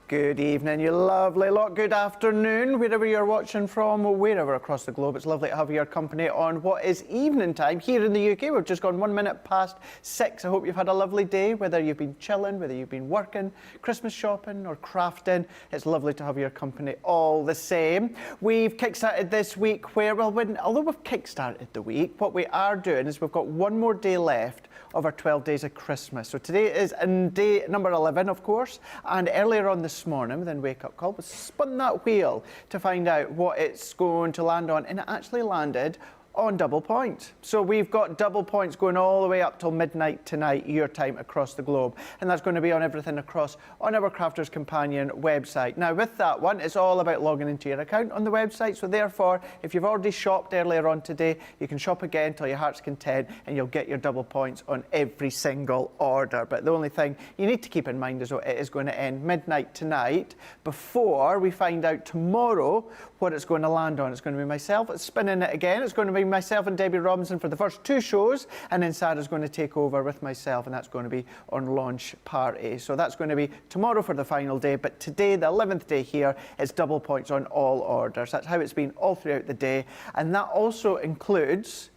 Good evening, you lovely lot. Good afternoon, wherever you're watching from, or wherever across the globe. It's lovely to have your company on what is evening time here in the UK. We've just gone 1 minute past 6. I hope you've had a lovely day, whether you've been chilling, whether you've been working, Christmas shopping or crafting. It's lovely to have your company all the same. We've kick-started this week where, although we've kick-started the week, what we are doing is we've got one more day left of our 12 days of Christmas. So today is day number 11, of course, and earlier on this morning within Wake Up Call, we spun that wheel to find out what it's going to land on, and it actually landed on double point. So we've got double points going all the way up till midnight tonight, your time, across the globe. And that's going to be on everything across on our Crafters Companion website. Now with that one, it's all about logging into your account on the website. So therefore, if you've already shopped earlier on today, you can shop again till your heart's content and you'll get your double points on every single order. But the only thing you need to keep in mind is that it is going to end midnight tonight before we find out tomorrow what it's going to land on. It's going to be myself spinning it again. It's going to be myself and Debbie Robinson for the first 2 shows, and then Sarah's going to take over with myself, and that's going to be on launch party. So that's going to be tomorrow for the final day, but today, the 11th day here, is double points on all orders. That's how it's been all throughout the day, and that also includes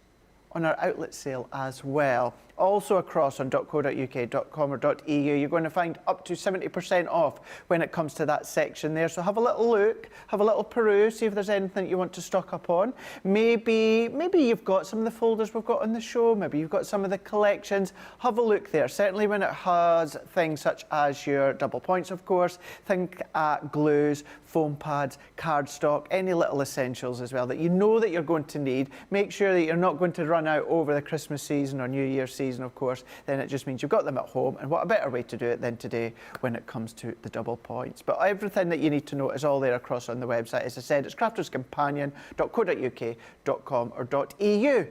on our outlet sale as well. Also across on .co.uk, .com or .eu, you're going to find up to 70% off when it comes to that section there. So have a little look, have a little peruse, see if there's anything you want to stock up on. Maybe you've got some of the folders we've got on the show, maybe you've got some of the collections. Have a look there, certainly when it has things such as your double points, of course. Think glues, foam pads, cardstock, any little essentials as well that you know that you're going to need. Make sure that you're not going to run out over the Christmas season or New Year's season, of course. Then it just means you've got them at home, and what a better way to do it than today when it comes to the double points. But everything that you need to know is all there across on the website. As I said, it's crafterscompanion.co.uk, .com or .eu.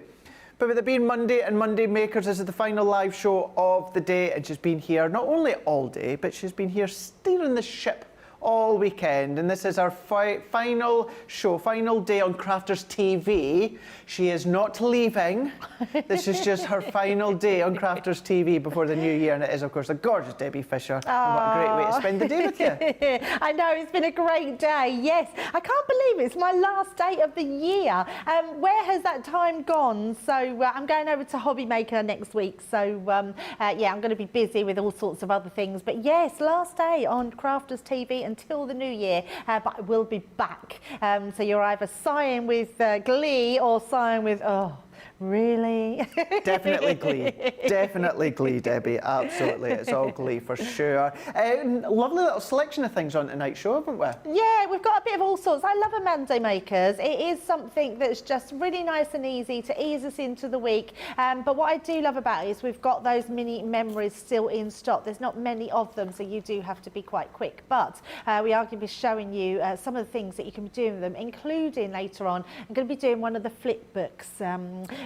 But with it being Monday and Monday Makers, this is the final live show of the day, and she's been here not only all day, but she's been here steering the ship all weekend, and this is our final show, final day on Crafters TV. She is not leaving. This is just her final day on Crafters TV before the new year, and it is, of course, the gorgeous Debbie Fisher. And what a great way to spend the day with you. I know, it's been a great day, yes. I can't believe it's my last day of the year. Where has that time gone? So I'm going over to Hobby Maker next week, so yeah, I'm going to be busy with all sorts of other things. But yes, last day on Crafters TV until the new year, but I will be back. So you're either sighing with glee or sighing with, oh, really? Definitely glee. Definitely glee, Debbie. Absolutely. It's all glee for sure. Lovely little selection of things on tonight's show, haven't we? Yeah, we've got a bit of all sorts. I love a Monday Makers. It is something that's just really nice and easy to ease us into the week. But what I do love about it is we've got those mini memories still in stock. There's not many of them, so you do have to be quite quick. But we are going to be showing you some of the things that you can be doing with them, including later on, I'm going to be doing one of the flip books.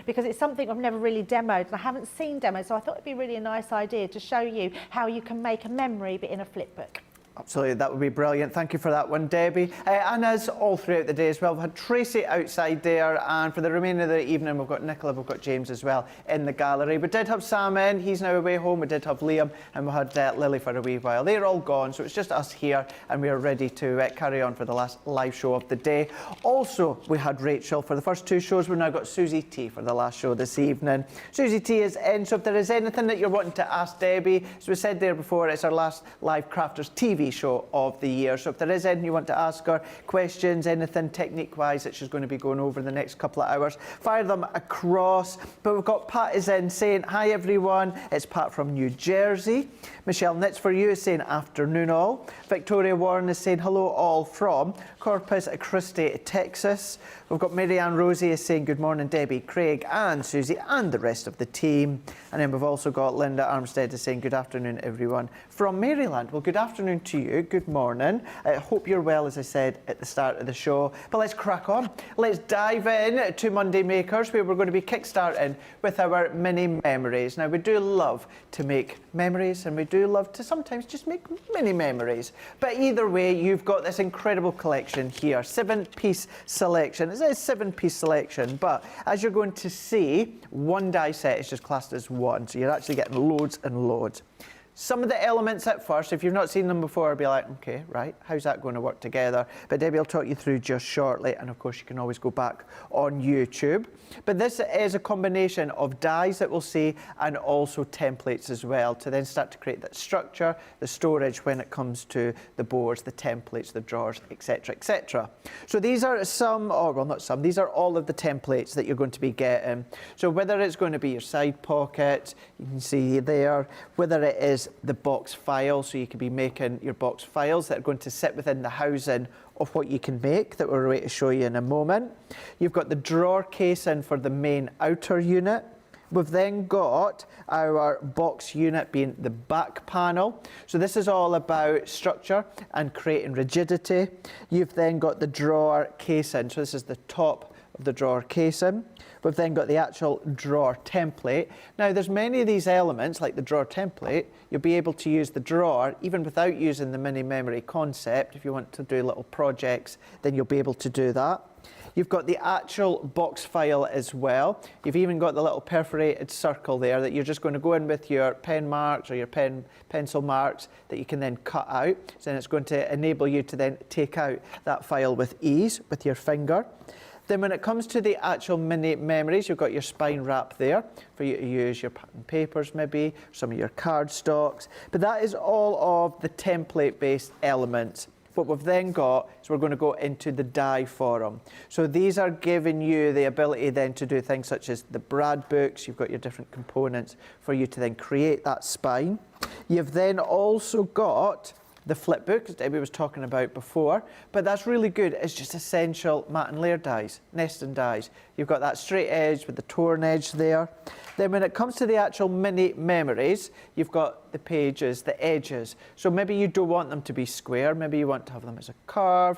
Because it's something I've never really demoed and I haven't seen demos, so I thought it'd be really a nice idea to show you how you can make a memory but in a flip book. Absolutely, that would be brilliant. Thank you for that one, Debbie. And as all throughout the day as well, we've had Tracy outside there, and for the remainder of the evening, we've got Nicola, we've got James as well in the gallery. We did have Sam in, he's now away home. We did have Liam, and we had Lily for a wee while. They're all gone, so it's just us here, and we're ready to carry on for the last live show of the day. Also, we had Rachel for the first 2 shows. We've now got Susie T for the last show this evening. Susie T is in, so if there is anything that you're wanting to ask Debbie, as we said there before, it's our last live Crafters TV show of the year. So if there is anything you want to ask her, questions, anything technique-wise that she's going to be going over the next couple of hours, fire them across. But we've got Pat is in saying, hi everyone, it's Pat from New Jersey. Michelle Knits for you is saying, afternoon all. Victoria Warren is saying, hello all from Corpus Christi, Texas. We've got Mary Ann Rosie is saying, good morning Debbie, Craig and Susie and the rest of the team. And then we've also got Linda Armstead is saying, good afternoon everyone from Maryland. Well, good afternoon to you. Good morning. I hope you're well, as I said at the start of the show. But let's crack on. Let's dive in to Monday Makers, where we're going to be kick-starting with our mini memories. Now, we do love to make memories, and we do love to sometimes just make mini memories. But either way, you've got this incredible collection here, 7-piece selection. It says 7-piece selection, but as you're going to see, one die set is just classed as one, so you're actually getting loads and loads. Some of the elements at first, if you've not seen them before, be like, okay, right, how's that going to work together? But Debbie will talk you through just shortly, and of course you can always go back on YouTube. But this is a combination of dies that we'll see and also templates as well to then start to create that structure, the storage when it comes to the boards, the templates, the drawers, etc., etc. So these are some, or well, not some, these are all of the templates that you're going to be getting. So whether it's going to be your side pocket, you can see there, whether it is the box file, so you could be making your box files that are going to sit within the housing of what you can make that we're going to show you in a moment. You've got the drawer casing for the main outer unit. We've then got our box unit being the back panel. So this is all about structure and creating rigidity. You've then got the drawer casing. So this is the top of the drawer casing. We've then got the actual drawer template. Now there's many of these elements, like the drawer template, you'll be able to use the drawer even without using the mini memory concept. If you want to do little projects, then you'll be able to do that. You've got the actual box file as well. You've even got the little perforated circle there that you're just going to go in with your pen marks or your pencil marks that you can then cut out. So then it's going to enable you to then take out that file with ease with your finger. Then when it comes to the actual mini memories, you've got your spine wrap there for you to use your papers maybe, some of your card stocks. But that is all of the template-based elements. What we've then got is we're going to go into the die forum. So these are giving you the ability then to do things such as the Brad books. You've got your different components for you to then create that spine. You've then also got the flip book, as Debbie was talking about before, but that's really good. It's just essential mat and layer dies, nesting dies. You've got that straight edge with the torn edge there. Then when it comes to the actual mini memories, you've got the pages, the edges. So maybe you don't want them to be square, maybe you want to have them as a curve.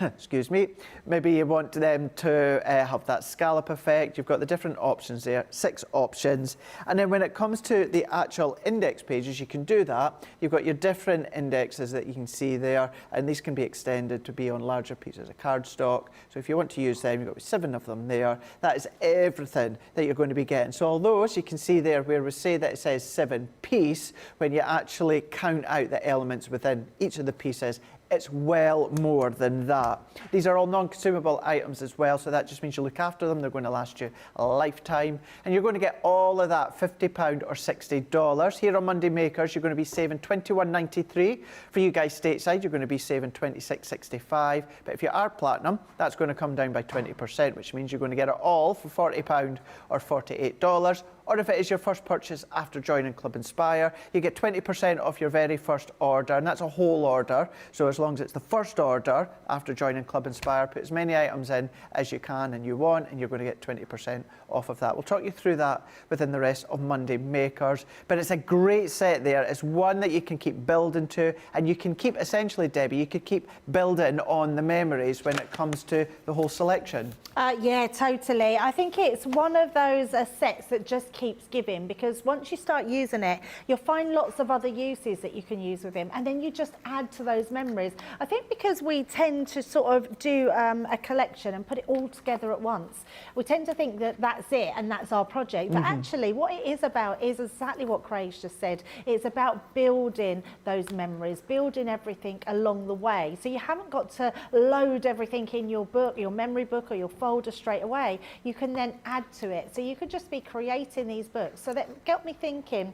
Excuse me, maybe you want them to have that scallop effect. You've got the different options there, 6 options. And then when it comes to the actual index pages, you can do that. You've got your different indexes that you can see there, and these can be extended to be on larger pieces of cardstock. So if you want to use them, you've got 7 of them there. That is everything that you're going to be getting. So although, as you can see there, where we say that it says 7 piece, when you actually count out the elements within each of the pieces, it's well more than that. These are all non-consumable items as well, so that just means you look after them. They're going to last you a lifetime. And you're going to get all of that £50 or $60. Here on Monday Makers, you're going to be saving £21.93. For you guys stateside, you're going to be saving £26.65. But if you are platinum, that's going to come down by 20%, which means you're going to get it all for £40 or $48. Or if it is your first purchase after joining Club Inspire, you get 20% off your very first order, and that's a whole order. So as long as it's the first order after joining Club Inspire, put as many items in as you can and you want, and you're going to get 20% off of that. We'll talk you through that within the rest of Monday Makers. But it's a great set there. It's one that you can keep building to, and you can keep, essentially, Debbie, you could keep building on the memories when it comes to the whole selection. Yeah, totally. I think it's one of those sets that just keeps giving, because once you start using it, you'll find lots of other uses that you can use with him, and then you just add to those memories. I think because we tend to sort of do a collection and put it all together at once, we tend to think that that's it and that's our project. But actually what it is about is exactly what Craig's just said. It's about building those memories, building everything along the way. So you haven't got to load everything in your book, your memory book or your folder straight away. You can then add to it. So you could just be creating these books. So that got me thinking,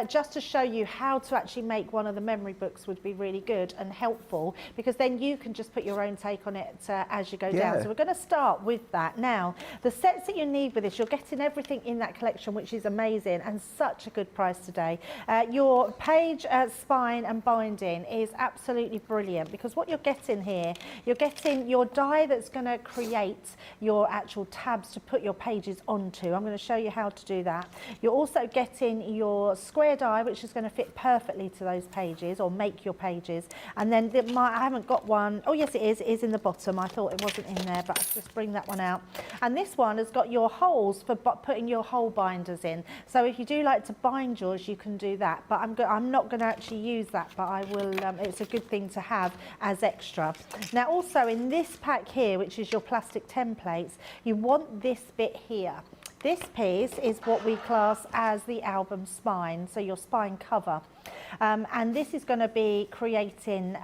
just to show you how to actually make one of the memory books would be really good and helpful, because then you can just put your own take on it as you go down. So we're going to start with that. Now, the sets that you need with this, you're getting everything in that collection, which is amazing and such a good price today. Your page spine and binding is absolutely brilliant, because what you're getting here, you're getting your die that's going to create your actual tabs to put your pages onto. I'm going to show you how to do that. You're also getting your square die, which is going to fit perfectly to those pages or make your pages. And then I haven't got one. Oh yes, it is in the bottom. I thought it wasn't in there, but I'll just bring that one out. And this one has got your holes for putting your hole binders in. So if you do like to bind yours, you can do that. But I'm not going to actually use that, but I will. It's a good thing to have as extra. Now also in this pack here, which is your plastic templates, you want this bit here. This piece is what we class as the album spine, so your spine cover. And this is going to be creating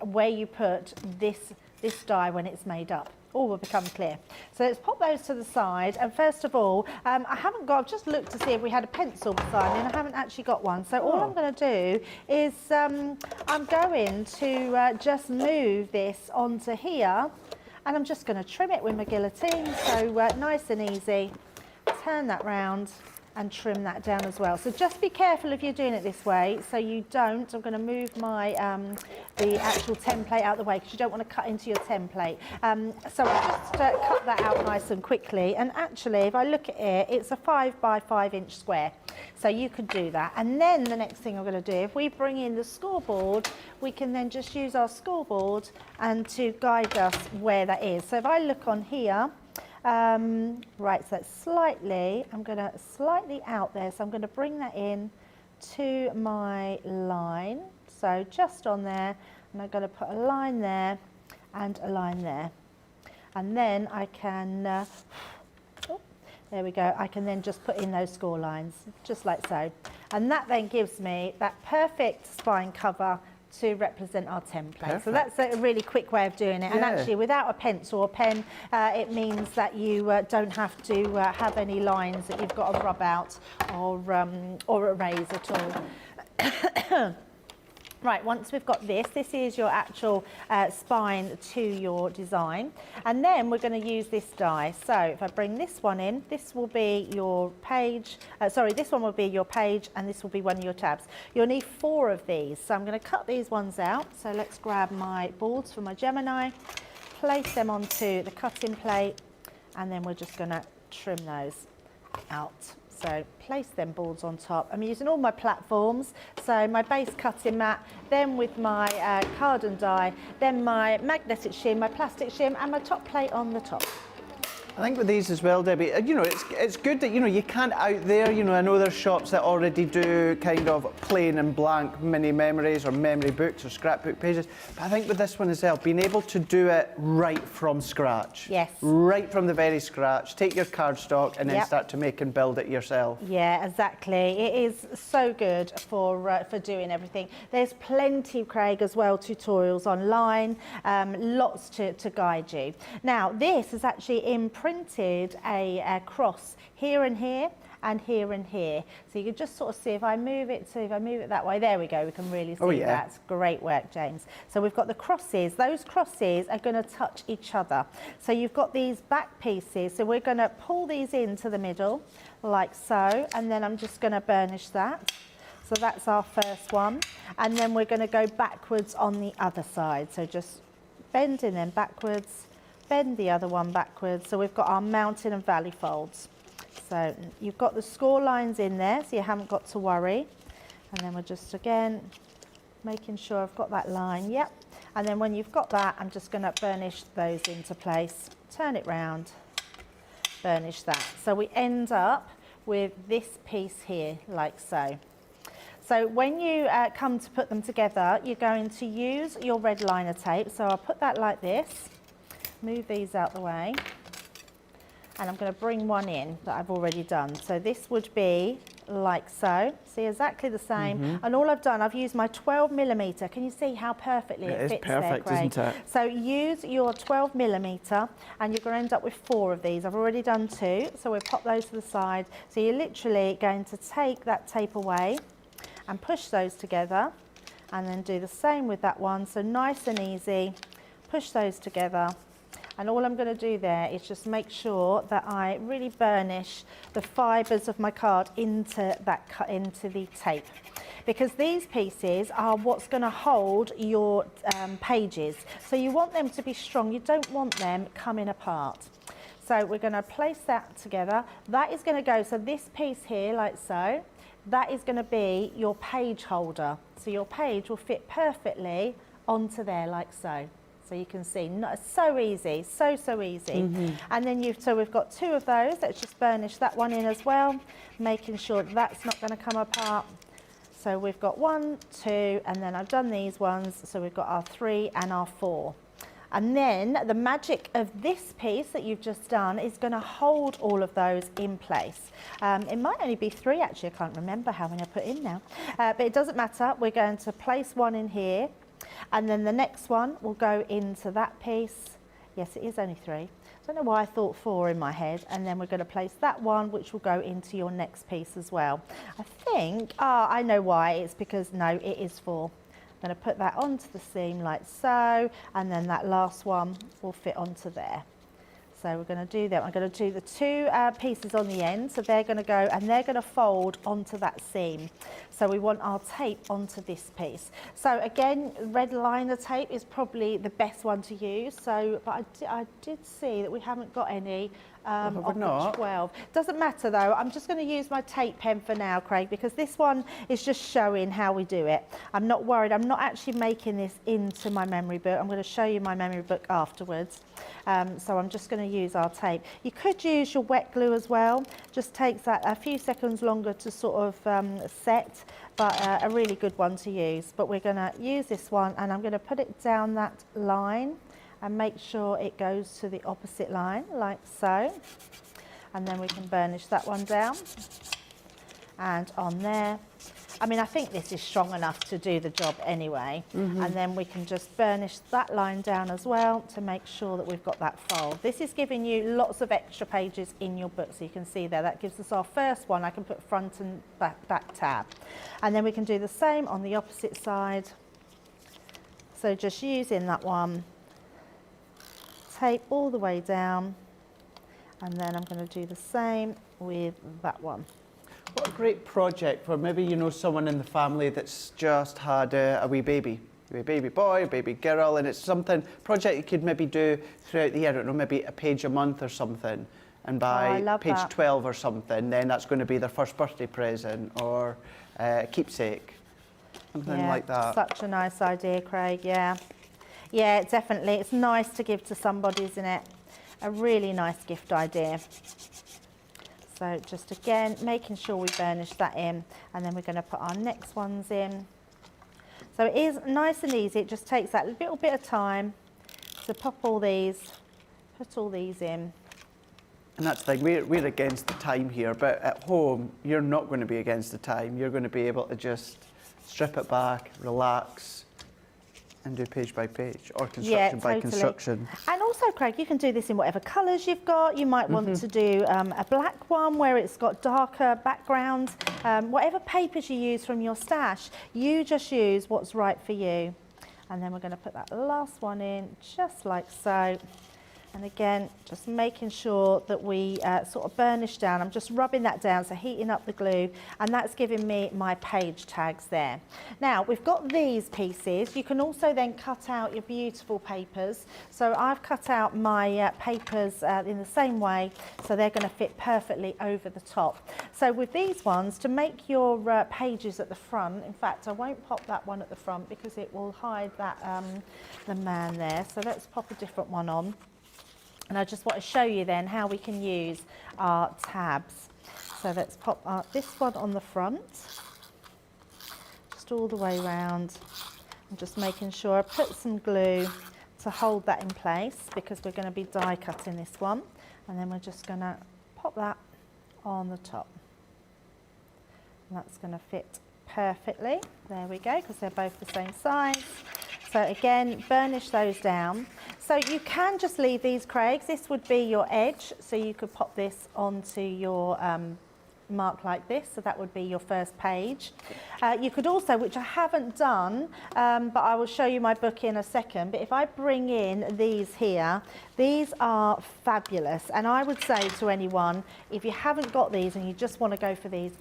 where you put this die when it's made up. All will become clear. So let's pop those to the side. And first of all, I've just looked to see if we had a pencil beside me, and I haven't actually got one. So all I'm going to do is I'm going to just move this onto here, and I'm just going to trim it with my guillotine. So nice and easy. Turn that round and trim that down as well. So just be careful if you're doing it this way, so you don't. I'm going to move my the actual template out of the way, because you don't want to cut into your template. So I'll just cut that out nice and quickly. And actually, if I look at it, it's a 5 by 5 inch square. So you could do that. And then the next thing I'm going to do, if we bring in the scoreboard, we can then just use our scoreboard and to guide us where that is. So if I look on here, right, so that's slightly, I'm going to slightly out there, so I'm going to bring that in to my line, so just on there, and I'm going to put a line there and a line there, and then I can, there we go, I can then just put in those score lines, just like so, and that then gives me that perfect spine cover to represent our template. Perfect. So that's a really quick way of doing it. Yeah. And actually, without a pencil or pen, it means that you don't have to have any lines that you've got to rub out or erase at all. Right, once we've got this is your actual spine to your design. And then we're going to use this die. So if I bring this one in, this will be your page. This one will be your page, and this will be one of your tabs. You'll need 4 of these. So I'm going to cut these ones out. So let's grab my boards from my Gemini, place them onto the cutting plate, and then we're just going to trim those out. So place them boards on top. I'm using all my platforms, so my base cutting mat, then with my card and die, then my magnetic shim, my plastic shim, and my top plate on the top. I think with these as well, Debbie, you know, it's good that, you know, you can't out there, you know, I know there's shops that already do kind of plain and blank mini memories or memory books or scrapbook pages, but I think with this one as well, being able to do it right from scratch. Yes. Right from the very scratch, take your cardstock and then start to make and build it yourself. Yeah, exactly. It is so good for doing everything. There's plenty, Craig, as well, tutorials online, lots to guide you. Now, this is actually imprinted a cross here and here and here and here. So you can just sort of see if I move it that way, there we go, we can really see that. It's great work, James. So we've got the crosses. Those crosses are going to touch each other. So you've got these back pieces. So we're going to pull these into the middle like so, and then I'm just going to burnish that. So that's our first one. And then we're going to go backwards on the other side. So just bending them backwards, bend the other one backwards. So we've got our mountain and valley folds. So you've got the score lines in there, so you haven't got to worry. And then we're just, again, making sure I've got that line, yep. And then when you've got that, I'm just gonna burnish those into place, turn it round, burnish that. So we end up with this piece here, like so. So when you come to put them together, you're going to use your red liner tape. So I'll put that like this. Move these out the way, and I'm going to bring one in that I've already done. So this would be like so. See, exactly the same. And all I've done, I've used my 12mm. Can you see how perfectly it fits there, Craig? It is perfect, isn't it? So use your 12mm, and you're going to end up with 4 of these. I've already done 2, so we'll pop those to the side. So you're literally going to take that tape away and push those together, and then do the same with that one. So nice and easy, push those together. And all I'm going to do there is just make sure that I really burnish the fibres of my card into the tape, because these pieces are what's going to hold your pages. So you want them to be strong. You don't want them coming apart. So we're going to place that together. That is going to go, so this piece here, like so, that is going to be your page holder. So your page will fit perfectly onto there, like so. So you can see, so easy, so easy. And then so we've got 2 of those. Let's just burnish that one in as well, making sure that's not going to come apart. So we've got 1, 2, and then I've done these ones. So we've got our 3 and our 4. And then the magic of this piece that you've just done is going to hold all of those in place. It might only be 3 actually, I can't remember how many I put in now, but it doesn't matter. We're going to place one in here, and then the next one will go into that piece. Yes, it is only 3. I don't know why I thought 4 in my head, and then we're going to place that one, which will go into your next piece as well. I think, I know why, it's because, no, it is 4. I'm going to put that onto the seam like so, and then that last one will fit onto there. So we're going to do that. I'm going to do the 2 pieces on the end, so they're going to go and they're going to fold onto that seam. So we want our tape onto this piece. So again, red liner tape is probably the best one to use. So, but I did see that we haven't got any of the 12. Doesn't matter though, I'm just going to use my tape pen for now, Craig, because this one is just showing how we do it. I'm not worried, I'm not actually making this into my memory book. I'm going to show you my memory book afterwards. So I'm just going to use our tape. You could use your wet glue as well, just takes that a few seconds longer to sort of set, but a really good one to use. But we're going to use this one, and I'm going to put it down that line and make sure it goes to the opposite line like so, and then we can burnish that one down and on there. I mean, I think this is strong enough to do the job anyway. And then we can just burnish that line down as well to make sure that we've got that fold. This is giving you lots of extra pages in your book, so you can see there, that gives us our first one. I can put front and back tab, and then we can do the same on the opposite side. So just using that one, tape all the way down, and then I'm going to do the same with that one. What a great project for maybe, you know, someone in the family that's just had a wee baby boy, a baby girl, and it's something, project you could maybe do throughout the year, I don't know, maybe a page a month or something, and by page 12 or something, then that's going to be their first birthday present or keepsake, something like that. Such a nice idea, Craig, yeah. Yeah, definitely. It's nice to give to somebody, isn't it? A really nice gift idea. So just again, making sure we burnish that in, and then we're going to put our next ones in. So it is nice and easy. It just takes that little bit of time to pop all these, put all these in. And that's the thing, we're against the time here, but at home, you're not going to be against the time. You're going to be able to just strip it back, relax, and do page by page, or construction by construction. And also, Craig, you can do this in whatever colours you've got. You might want to do a black one where it's got darker background. Whatever papers you use from your stash, you just use what's right for you. And then we're going to put that last one in just like so. And again, just making sure that we sort of burnish down. I'm just rubbing that down, so heating up the glue, and that's giving me my page tags there. Now, we've got these pieces. You can also then cut out your beautiful papers. So I've cut out my papers in the same way, so they're going to fit perfectly over the top. So with these ones, to make your pages at the front, in fact, I won't pop that one at the front because it will hide that the man there. So let's pop a different one on. And I just want to show you then how we can use our tabs. So let's pop this one on the front, just all the way around. I'm just making sure I put some glue to hold that in place because we're going to be die cutting this one. And then we're just going to pop that on the top. And that's going to fit perfectly. There we go, because they're both the same size. So again, burnish those down. So you can just leave these, Craig. This would be your edge, so you could pop this onto your mark like this, so that would be your first page. You could also, which I haven't done, but I will show you my book in a second, but if I bring in these here, these are fabulous, and I would say to anyone, if you haven't got these and you just want to go for these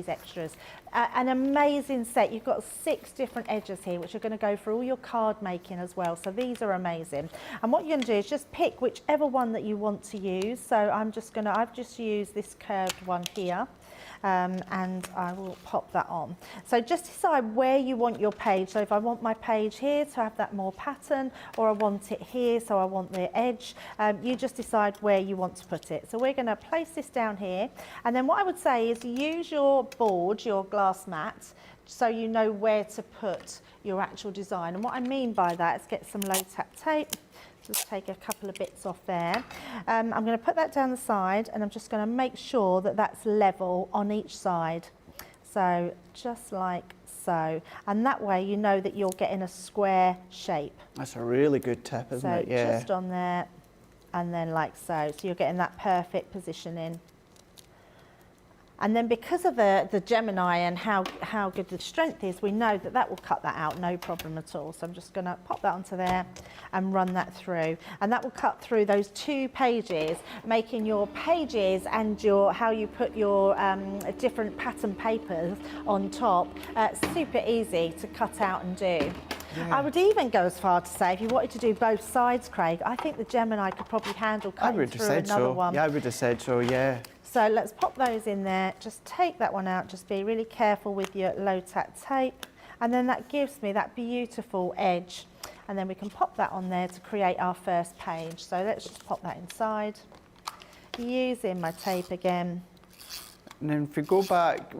extras. An amazing set. You've got 6 different edges here, which are going to go for all your card making as well, so these are amazing. And what you're going to do is just pick whichever one that you want to use. So I've just used this curved one here. And I will pop that on. So just decide where you want your page. So if I want my page here to have that more pattern, or I want it here, so I want the edge, you just decide where you want to put it. So we're going to place this down here. And then what I would say is use your board, your glass mat, so you know where to put your actual design. And what I mean by that is get some low tap tape, Just take a couple of bits off there. I'm going to put that down the side, and I'm just going to make sure that that's level on each side. So just like so, and that way you know that you're getting a square shape. That's a really good tip, isn't it? So just on there, and then like so. So you're getting that perfect positioning. And then because of the Gemini and how good the strength is, we know that that will cut that out, no problem at all. So I'm just going to pop that onto there and run that through. And that will cut through those 2 pages, making your pages and how you put your different pattern papers on top super easy to cut out and do. Yeah. I would even go as far to say, if you wanted to do both sides, Craig, I think the Gemini could probably handle cutting through another one. Yeah, I would have said so, yeah. So let's pop those in there. Just take that one out. Just be really careful with your low-tack tape. And then that gives me that beautiful edge. And then we can pop that on there to create our first page. So let's just pop that inside. Using my tape again. And then if we go back,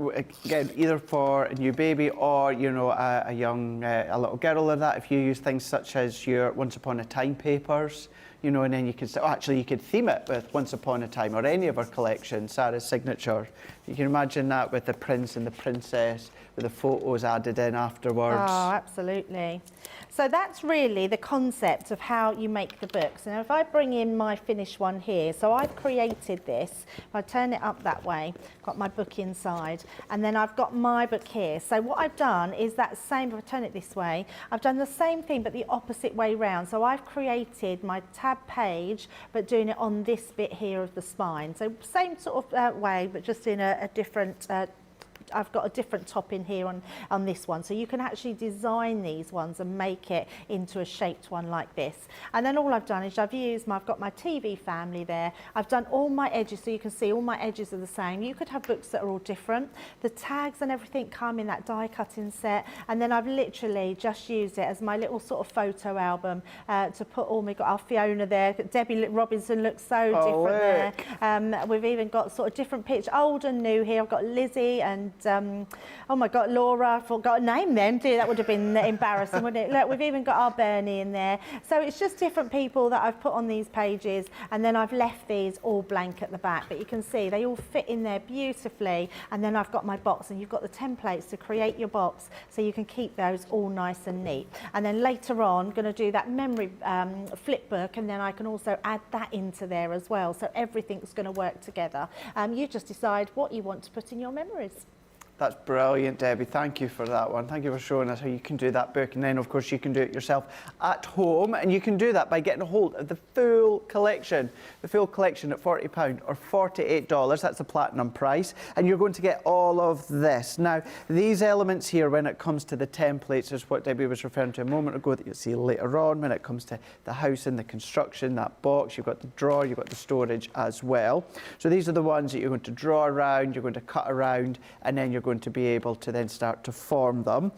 again, either for a new baby or, you know, a little girl or that, if you use things such as your Once Upon a Time papers, you know, and then you could say, oh, actually you could theme it with Once Upon a Time or any of our collection, Sarah's signature. You can imagine that with the prince and the princess, with the photos added in afterwards. Oh, absolutely. So that's really the concept of how you make the books. Now, if I bring in my finished one here, so I've created this. If I turn it up that way, got my book inside, and then I've got my book here. So what I've done is that same, if I turn it this way, I've done the same thing, but the opposite way round. So I've created my tab page, but doing it on this bit here of the spine. So same sort of way, but just in a different I've got a different top in here on this one. So you can actually design these ones and make it into a shaped one like this. And then all I've done is I've got my TV family there. I've done all my edges, so you can see all my edges are the same. You could have books that are all different. The tags and everything come in that die cutting set. And then I've literally just used it as my little sort of photo album to put all my, got our Fiona there. Debbie Robinson looks so different there. We've even got sort of different pictures, old and new here. I've got Lizzie and oh my God, Laura, I forgot a name then, dear, that would have been embarrassing, wouldn't it? Look, we've even got our Bernie in there. So it's just different people that I've put on these pages, and then I've left these all blank at the back, but you can see they all fit in there beautifully. And then I've got my box, and you've got the templates to create your box, so you can keep those all nice and neat. And then later on, I'm going to do that memory flip book, and then I can also add that into there as well. So everything's going to work together. You just decide what you want to put in your memories. That's brilliant, Debbie. Thank you for that one. Thank you for showing us how you can do that book. And then, of course, you can do it yourself at home. And you can do that by getting a hold of the full collection. The full collection at £40 or $48. That's the platinum price. And you're going to get all of this. Now, these elements here, when it comes to the templates, is what Debbie was referring to a moment ago that you'll see later on. When it comes to the house and the construction, that box, you've got the drawer, you've got the storage as well. So these are the ones that you're going to draw around, you're going to cut around, and then you're going to be able to then start to form them.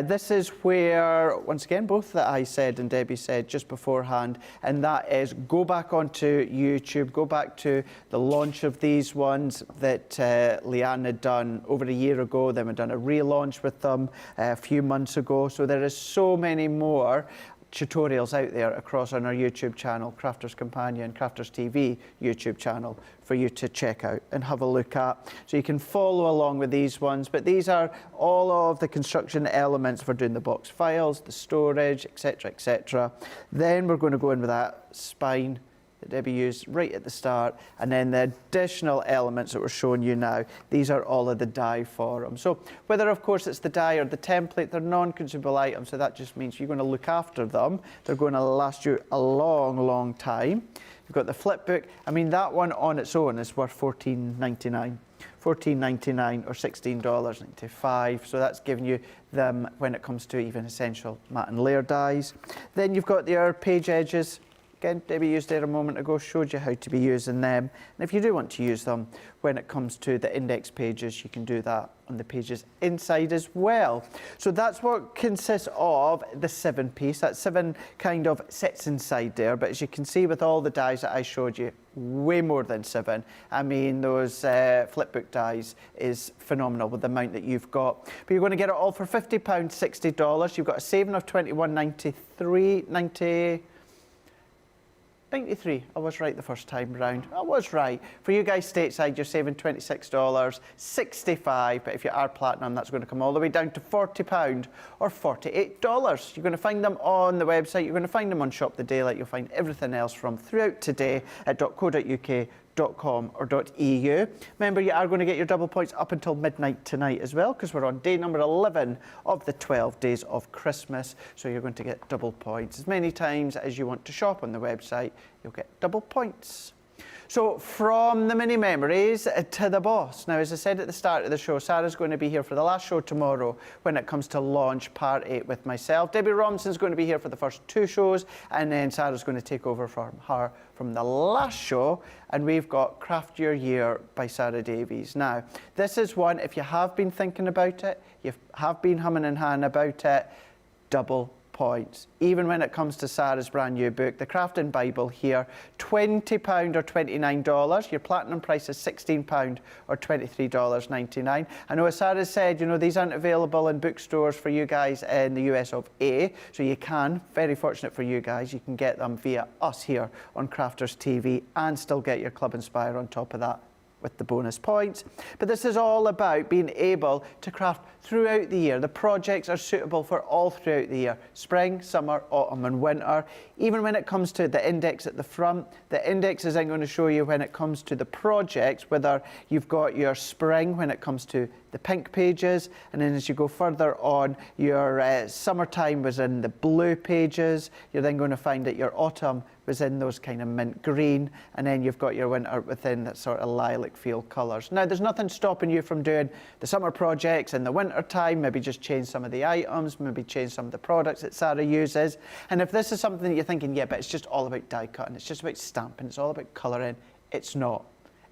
This is where, once again, both that I said and Debbie said just beforehand, and that is go back onto YouTube, go back to the launch of these ones that Leanne had done over a year ago. Then we've done a relaunch with them a few months ago. So there is so many more tutorials out there across on our YouTube channel, Crafters Companion, Crafters TV YouTube channel, for you to check out and have a look at. So you can follow along with these ones, but these are all of the construction elements for doing the box files, the storage, etc., etc. Then we're going to go in with that spine that Debbie used right at the start, and then the additional elements that we're showing you now, these are all of the die for them. So whether, of course, it's the die or the template, they're non-consumable items, so that just means you're going to look after them. They're going to last you a long, long time. You've got the flip book. I mean, that one on its own is worth $14.99. $14.99 or $16.95, so that's giving you them when it comes to even essential matte and layer dies. Then you've got your page edges. Again, Debbie used it a moment ago, showed you how to be using them. And if you do want to use them when it comes to the index pages, you can do that on the pages inside as well. So that's what consists of the 7-piece. That 7 kind of sits inside there. But as you can see with all the dies that I showed you, way more than 7. I mean, those flipbook dies is phenomenal with the amount that you've got. But you're going to get it all for £50, $60. You've got a saving of $21.93, 93. I was right the first time round. I was right. For you guys stateside, you're saving $26, 65. But if you are platinum, that's going to come all the way down to £40 or $48. You're going to find them on the website. You're going to find them on Shop the Daylight. You'll find everything else from throughout today at .co.uk.com or .eu. Remember, you are going to get your double points up until midnight tonight as well, because we're on day number 11 of the 12 days of Christmas. So you're going to get double points as many times as you want to shop on the website. You'll get double points. So from the mini memories to the boss. Now, as I said at the start of the show, Sarah's going to be here for the last show tomorrow when it comes to launch part 8 with myself. Debbie Robinson's going to be here for the first 2 shows, and then Sarah's going to take over from her from the last show, and we've got Craft Your Year by Sarah Davies. Now, this is one, if you have been thinking about it, you have been humming and hawing about it, double points. Even when it comes to Sarah's brand new book, The Crafting Bible here, £20 or $29. Your platinum price is £16 or $23.99. I know as Sarah said, you know, these aren't available in bookstores for you guys in the US of A, so you can, very fortunate for you guys, you can get them via us here on Crafters TV and still get your Club Inspire on top of that with the bonus points. But this is all about being able to craft throughout the year. The projects are suitable for all throughout the year. Spring, summer, autumn and winter. Even when it comes to the index at the front, the index is I'm going to show you when it comes to the projects, whether you've got your spring when it comes to the pink pages, and then as you go further on, your summertime was in the blue pages. You're then going to find that your autumn was in those kind of mint green, and then you've got your winter within that sort of lilac feel colours. Now, there's nothing stopping you from doing the summer projects in the winter time, maybe just change some of the items, maybe change some of the products that Sarah uses. And if this is something that you're thinking, yeah, but it's just all about die cutting, it's just about stamping, it's all about colouring, it's not.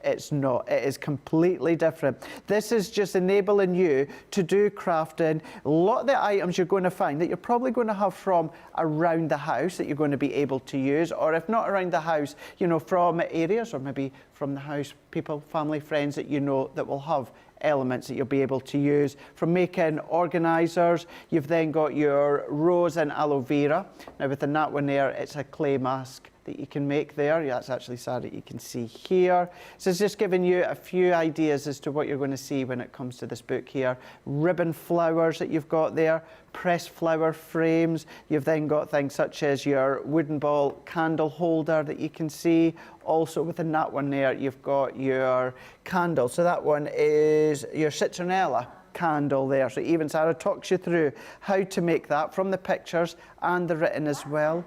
It's not. It is completely different. This is just enabling you to do crafting. A lot of the items you're going to find that you're probably going to have from around the house that you're going to be able to use, or if not around the house, you know, from areas or maybe from the house, people, family, friends that you know that will have elements that you'll be able to use. From making organisers, you've then got your rose and aloe vera. Now within that one there, it's a clay mask that you can make there. Yeah, that's actually sad that you can see here. So it's just giving you a few ideas as to what you're going to see when it comes to this book here. Ribbon flowers that you've got there, pressed flower frames. You've then got things such as your wooden ball candle holder that you can see. Also within that one there, you've got your candle. So that one is your citronella candle there. So even Sarah talks you through how to make that from the pictures and the written as well.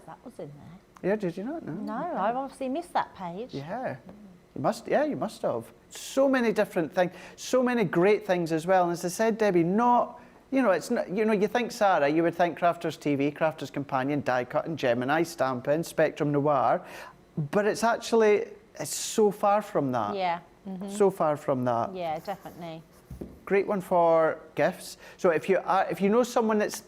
That was in there. Yeah, did you not? No, I've obviously missed that page. Yeah, you must have. So many different things, so many great things as well. And as I said, Debbie, not, you know, it's not, you know, you think Sarah, you would think Crafters TV, Crafters Companion, Die Cutting, Gemini, Stamping, Spectrum Noir, but it's actually, it's so far from that. Yeah. So far from that. Yeah, definitely. Great one for gifts. So if you know someone that's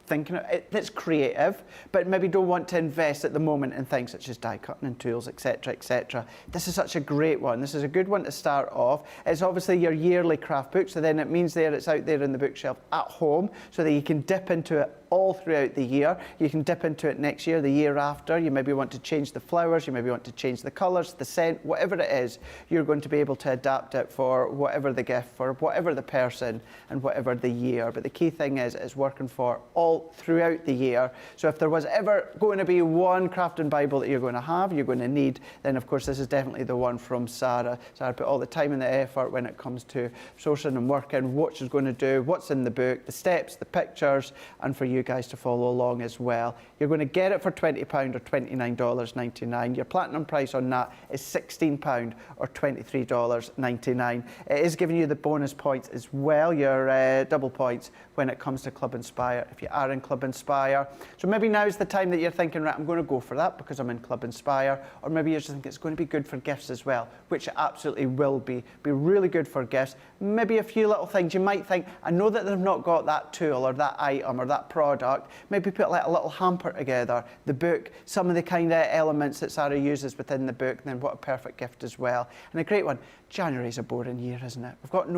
thinking that's creative, but maybe don't want to invest at the moment in things such as die cutting and tools, etc., etc. This is such a great one. This is a good one to start off. It's obviously your yearly craft book, so then it means there it's out there in the bookshelf at home, so that you can dip into it all throughout the year. You can dip into it next year, the year after. You maybe want to change the flowers, you maybe want to change the colours, the scent, whatever it is, you're going to be able to adapt it for whatever the gift, for whatever the person, and whatever the year. But the key thing is it's working for all throughout the year. So if there was ever going to be one crafting Bible that you're going to have, you're going to need, then of course this is definitely the one from Sarah. Sarah put all the time and the effort when it comes to sourcing and working, what she's going to do, what's in the book, the steps, the pictures, and for you guys to follow along as well. You're going to get it for £20 or $29.99. Your platinum price on that is £16 or $23.99. It is giving you the bonus points as well, your double points when it comes to Club Inspire, if you are in Club Inspire. So maybe now's the time that you're thinking, right, I'm going to go for that because I'm in Club Inspire, or maybe you just think it's going to be good for gifts as well, which it absolutely will be really good for gifts. Maybe a few little things you might think, I know that they've not got that tool or that item or that product product, maybe put like a little hamper together, the book, some of the kind of elements that Sarah uses within the book, then what a perfect gift as well. And a great one, January's a boring year, isn't it? We've got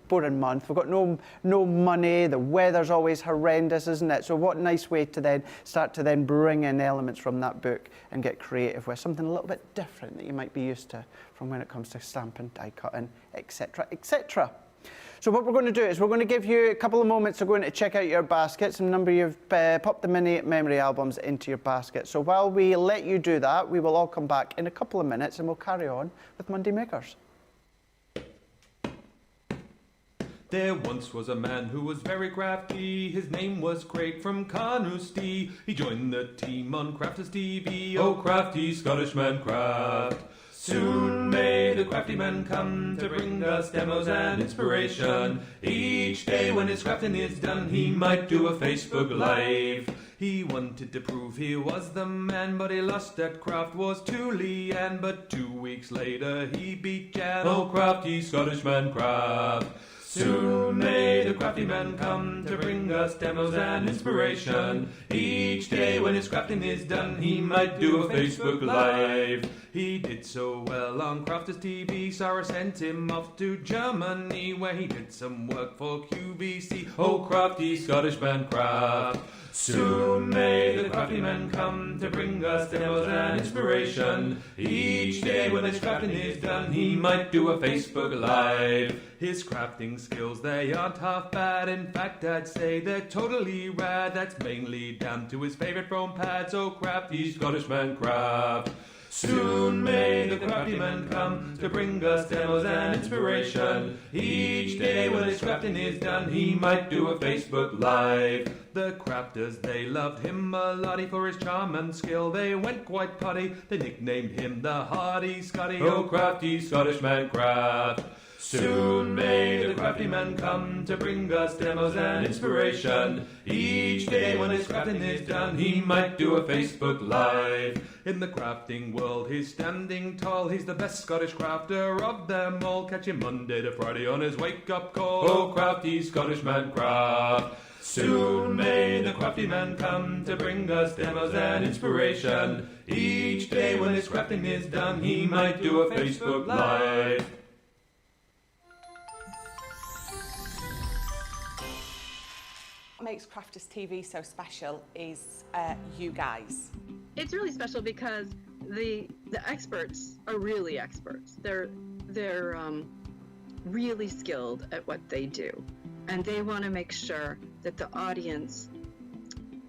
boring month, we've got no money, the weather's always horrendous, isn't it? So what nice way to then start to then bring in elements from that book and get creative with something a little bit different that you might be used to from when it comes to stamping, die cutting, etc., etc. So what we're going to do is we're going to give you a couple of moments to go in to check out your baskets. And remember, you've popped the mini memory albums into your basket. So while we let you do that, we will all come back in a couple of minutes and we'll carry on with Monday Makers. There once was a man who was very crafty. His name was Craig from Carnoustie. He joined the team on Crafters TV. Oh, crafty Scottish man craft. Soon may the crafty man come to bring us demos and inspiration. Each day when his crafting is done, he might do a Facebook Live. He wanted to prove he was the man, but he lost at craft wars to Leanne. But 2 weeks later he beat Jan. Oh, crafty Scottish man craft. Soon may the crafty man come to bring us demos and inspiration. Each day when his crafting is done, he might do a Facebook Live. He did so well on Crafters TV, Sarah sent him off to Germany, where he did some work for QVC. Oh, crafty Scottish man craft. Soon may the crafty man come to bring us demos and inspiration. Each day when his crafting is done, he might do a Facebook Live. His crafting skills, they aren't half bad. In fact, I'd say they're totally rad. That's mainly down to his favourite foam pads. Oh, crafty Scottish man craft. Soon may the crafty man come to bring us demos and inspiration. Each day when his crafting is done, he might do a Facebook Live. The crafters, they loved him a lotty for his charm and skill. They went quite potty, they nicknamed him the Hardy Scotty. Oh, crafty Scottish man craft. Soon may the crafty man come to bring us demos and inspiration. Each day when his crafting is done, he might do a Facebook Live. In the crafting world, he's standing tall. He's the best Scottish crafter of them all. Catch him Monday to Friday on his wake-up call. Oh, crafty Scottish man craft. Soon may the crafty man come to bring us demos and inspiration. Each day when his crafting is done, he might do a Facebook Live. What makes Crafters TV so special is you guys. It's really special because the experts are really experts. They're really skilled at what they do, and they want to make sure that the audience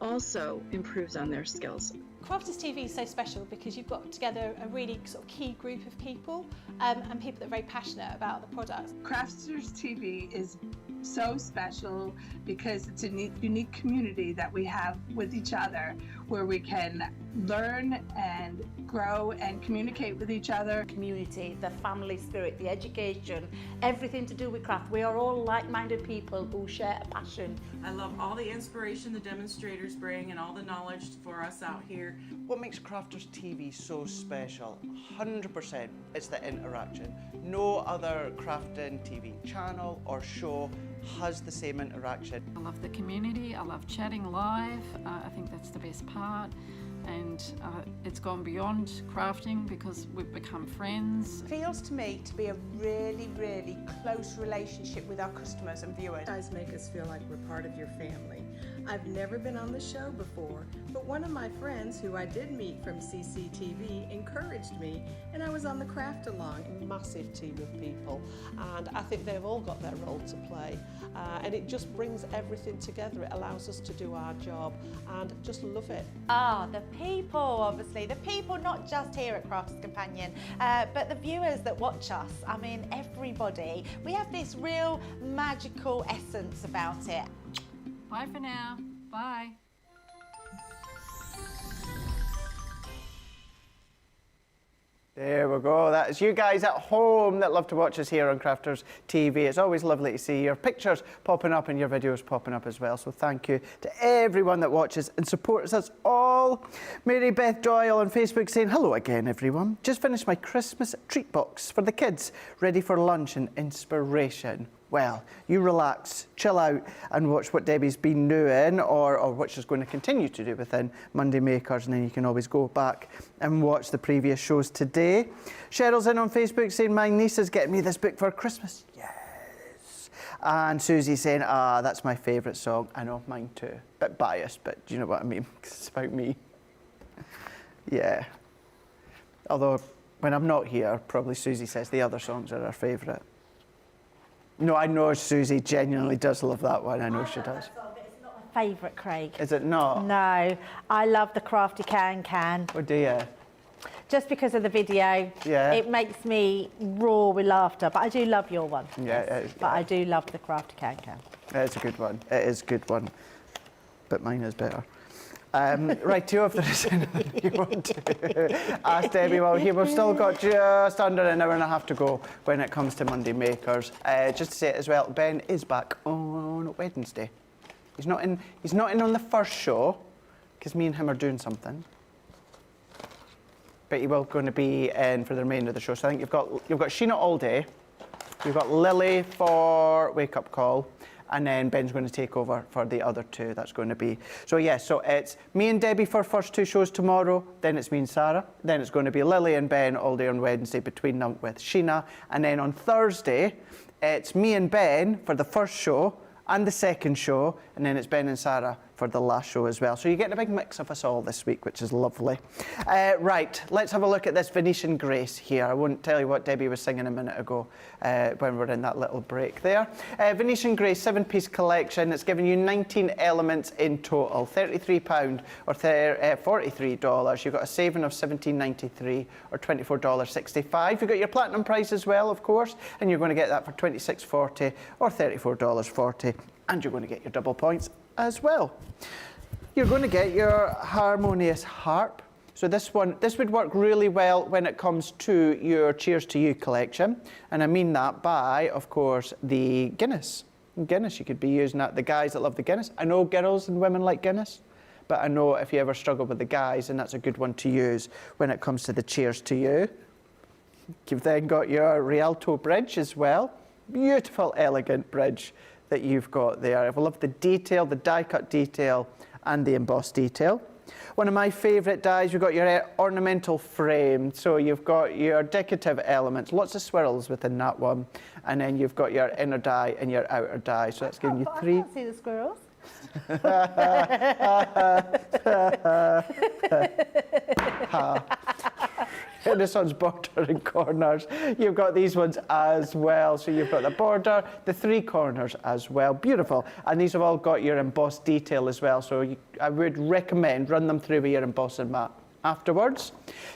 also improves on their skills. Crafters TV is so special because you've got together a really sort of key group of people and people that are very passionate about the products. Crafters TV is so special because it's a unique community that we have with each other, where we can learn and grow and communicate with each other. Community, the family spirit, the education, everything to do with craft. We are all like-minded people who share a passion. I love all the inspiration the demonstrators bring and all the knowledge for us out here. What makes Crafters TV so special? 100% it's the interaction. No other crafting TV channel or show has the same interaction. I love the community, I love chatting live, I think that's the best part. And it's gone beyond crafting because we've become friends. It feels to me to be a really, really close relationship with our customers and viewers. You guys make us feel like we're part of your family. I've never been on the show before, but one of my friends who I did meet from CCTV encouraged me, and I was on the craft along. A massive team of people, and I think they've all got their role to play, and it just brings everything together. It allows us to do our job and just love it. The people, obviously. The people not just here at Crafts Companion, but the viewers that watch us. I mean, everybody. We have this real magical essence about it. Bye for now. Bye. There we go. That is you guys at home that love to watch us here on Crafters TV. It's always lovely to see your pictures popping up and your videos popping up as well. So thank you to everyone that watches and supports us all. Mary Beth Doyle on Facebook saying, hello again, everyone. Just finished my Christmas treat box for the kids, ready for lunch and inspiration. Well, you relax, chill out and watch what Debbie's been doing or what she's going to continue to do within Monday Makers, and then you can always go back and watch the previous shows today. Cheryl's in on Facebook saying, my niece is getting me this book for Christmas. Yes. And Susie saying, that's my favourite song. I know, mine too. Bit biased, but do you know what I mean? 'Cause it's about me. Yeah. Although, when I'm not here, probably Susie says the other songs are her favourite. No, I know Susie genuinely does love that one. I know she does. It's not my favourite, Craig. Is it not? No, I love the Crafty Can. Oh dear. Just because of the video, Yeah. it makes me roar with laughter. But I do love your one. Yeah, it is. But I do love the Crafty Can. It's a good one. It is a good one. But mine is better. Right, two if there is anything you want to ask Debbie. Well, here we've still got just under an hour and a half to go when it comes to Monday Makers. Just to say it as well, Ben is back on Wednesday. He's not in on the first show because me and him are doing something. But he will going to be in for the remainder of the show. So I think you've got Sheena all day. You've got Lily for Wake Up Call. And then Ben's going to take over for the other two. That's going to be. So, yeah, so it's me and Debbie for first two shows tomorrow. Then it's me and Sarah. Then it's going to be Lily and Ben all day on Wednesday between them with Sheena. And then on Thursday, it's me and Ben for the first show and the second show. And then it's Ben and Sarah for the last show as well. So you're getting a big mix of us all this week, which is lovely. Right, let's have a look at this Venetian Grace here. I won't tell you what Debbie was singing a minute ago when we were in that little break there. Venetian Grace 7-piece collection. It's giving you 19 elements in total, £33 or $43. You've got a saving of $17.93 or $24.65. You've got your platinum price as well, of course, and you're going to get that for $26.40 or $34.40. And you're going to get your double points as well. You're going to get your harmonious harp. So this would work really well when it comes to your Cheers to You collection. And I mean that by, of course, the Guinness. Guinness, you could be using that. The guys that love the Guinness. I know girls and women like Guinness, but I know if you ever struggle with the guys, and that's a good one to use when it comes to the Cheers to You. You've then got your Rialto bridge as well. Beautiful, elegant bridge that you've got there. I love the detail, the die-cut detail and the embossed detail. One of my favourite dies, you've got your ornamental frame. So you've got your decorative elements, lots of swirls within that one. And then you've got your inner die and your outer die. So that's giving you three. I can't see the squirrels. This one's border and corners. You've got these ones as well. So you've got the border, the three corners as well. Beautiful. And these have all got your embossed detail as well. So I would recommend run them through with your embossing mat afterwards.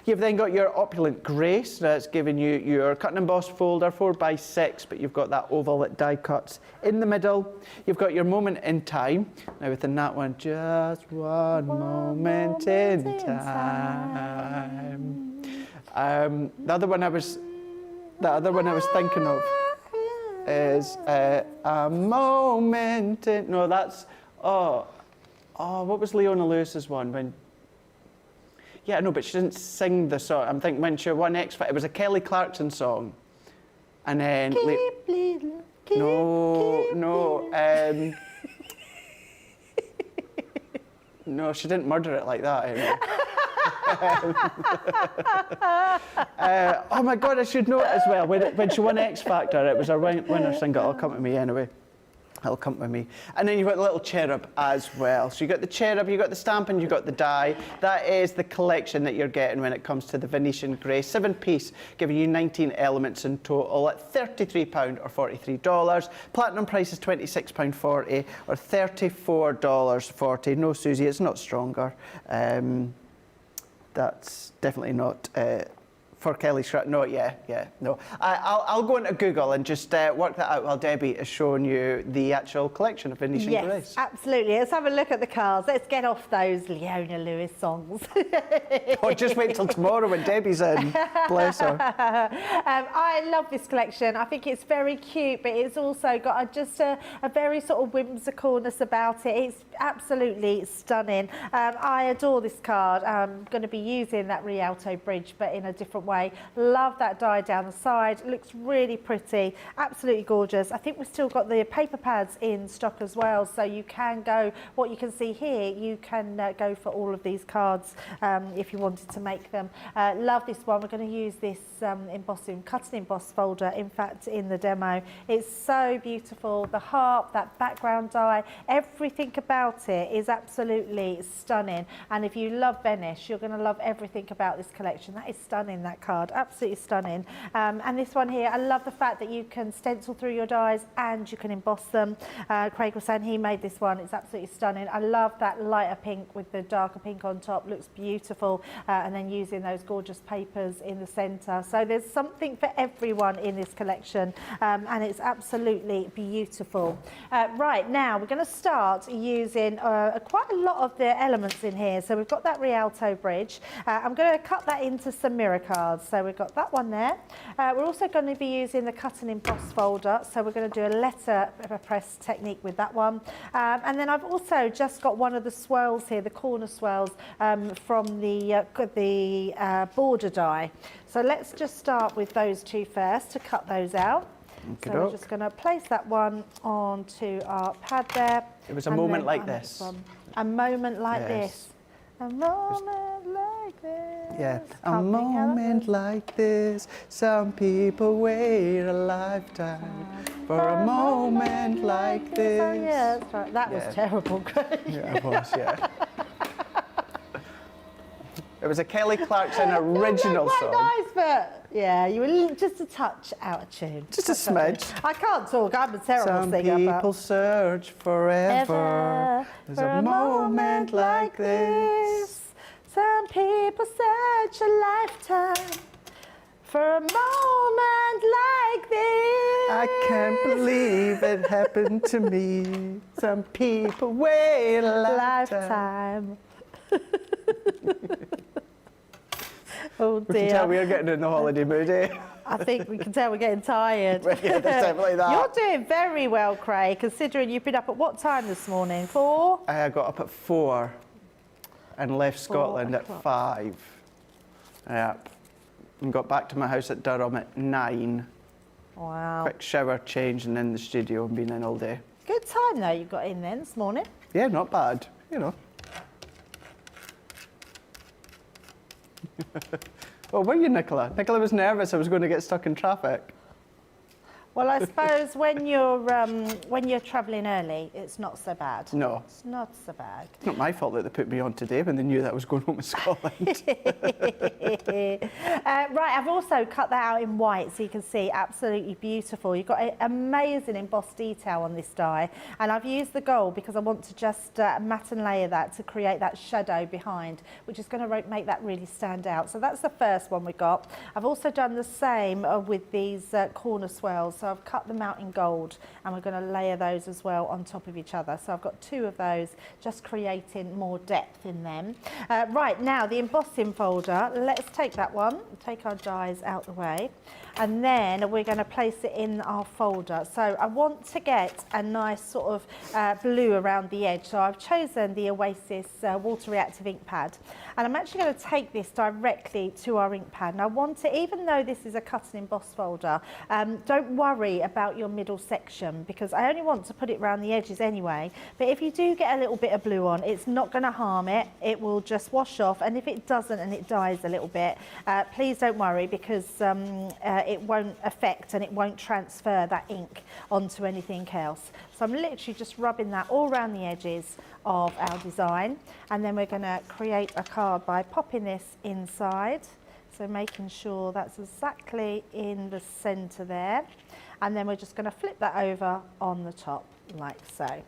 You've then got your opulent grace. That's giving you your cut and emboss folder, 4x6, but you've got that oval that die cuts in the middle. You've got your moment in time. Now within that one, just one moment in time. The other one I was thinking of is a moment in, no, that's, what was Leona Lewis's one? Yeah, no, but she didn't sing the song. I'm thinking when she won X Factor, it was a Kelly Clarkson song. And then... No, she didn't murder it like that, anyway. Oh my God, I should know it as well. When she won X Factor, it was her winner single. It'll come to me anyway. It'll come with me. And then you've got the little cherub as well. So you've got the cherub, you've got the stamp, and you've got the die. That is the collection that you're getting when it comes to the Venetian Grace. 7-piece, giving you 19 elements in total at £33 or $43. Platinum price is £26.40 or $34.40. No, Susie, it's not stronger. That's definitely not... for Kelly Schratt, no, no. I'll go into Google and just work that out while Debbie is showing you the actual collection of Venetian Grace. Yes, absolutely. Let's have a look at the cards. Let's get off those Leona Lewis songs. Or just wait till tomorrow when Debbie's in. Bless her. I love this collection. I think it's very cute, but it's also got just a very sort of whimsicalness about it. It's absolutely stunning. I adore this card. I'm going to be using that Rialto bridge, but in a different way way. Love that die down the side. It looks really pretty, absolutely gorgeous. I think we've still got the paper pads in stock as well, so you can go, what you can see here, you can go for all of these cards if you wanted to make them. Love this one. We're going to use this embossing, cut and emboss folder, in fact, in the demo. It's so beautiful. The harp, that background die, everything about it is absolutely stunning. And if you love Venice, you're going to love everything about this collection. That is stunning, that card, absolutely stunning. And this one here, I love the fact that you can stencil through your dies and you can emboss them. Craig was saying he made this one. It's absolutely stunning. I love that lighter pink with the darker pink on top. Looks beautiful. And then using those gorgeous papers in the centre. So there's something for everyone in this collection, and it's absolutely beautiful. Right, now we're going to start using quite a lot of the elements in here. So we've got that Rialto bridge. I'm going to cut that into some mirror cards. So we've got that one there. We're also going to be using the cut and emboss folder. So we're going to do a letter press technique with that one. And then I've also just got one of the swirls here, the corner swirls from the border die. So let's just start with those two first to cut those out. So we're just going to place that one onto our pad there. It was a moment like this. A moment like this. A moment like this. Yeah, a moment like this. Some people wait a lifetime for a moment like this. Oh, yeah, that's right. That was terrible, Craig. Yeah, it was, yeah. It was a Kelly Clarkson original quite song. Nice, but yeah, you were just a touch out of tune. Just a smidge. I can't talk. I'm a terrible singer. Some people search forever. There's a moment like this. Some people search a lifetime for a moment like this. I can't believe it happened to me. Some people wait a lifetime. Oh We can dear. tell we're getting in the holiday mood, eh? I think we can tell we're getting tired. Yeah, there's definitely that. You're doing very well, Craig, considering you've been up at what time this morning? 4? I got up at 4 and left Scotland at 5. Yep. And got back to my house at Durham at 9. Wow. Quick shower, change, and in the studio and been in all day. Good time though you got in then this morning. Yeah, not bad, you know. Well, were you, Nicola? Nicola was nervous I was going to get stuck in traffic. Well, I suppose when you're travelling early, it's not so bad. No. It's not so bad. It's not my fault that they put me on today when they knew that I was going home to Scotland. Right, I've also cut that out in white so you can see absolutely beautiful. You've got an amazing embossed detail on this die, and I've used the gold because I want to just matte and layer that to create that shadow behind, which is going to make that really stand out. So that's the first one we got. I've also done the same with these corner swirls. So I've cut them out in gold and we're going to layer those as well on top of each other. So I've got 2 of those, just creating more depth in them. Right, now the embossing folder, let's take that one, take our dies out the way, and then we're going to place it in our folder. So I want to get a nice sort of blue around the edge. So I've chosen the Oasis water reactive ink pad, and I'm actually going to take this directly to our ink pad. And I want to, even though this is a cut and emboss folder, don't worry about your middle section because I only want to put it around the edges anyway. But if you do get a little bit of blue on, it's not going to harm it. It will just wash off, and if it doesn't and it dies a little bit, please don't worry because it won't affect and it won't transfer that ink onto anything else. So I'm literally just rubbing that all around the edges of our design, and then we're going to create a card by popping this inside. So making sure that's exactly in the centre there. And then we're just going to flip that over on the top like so.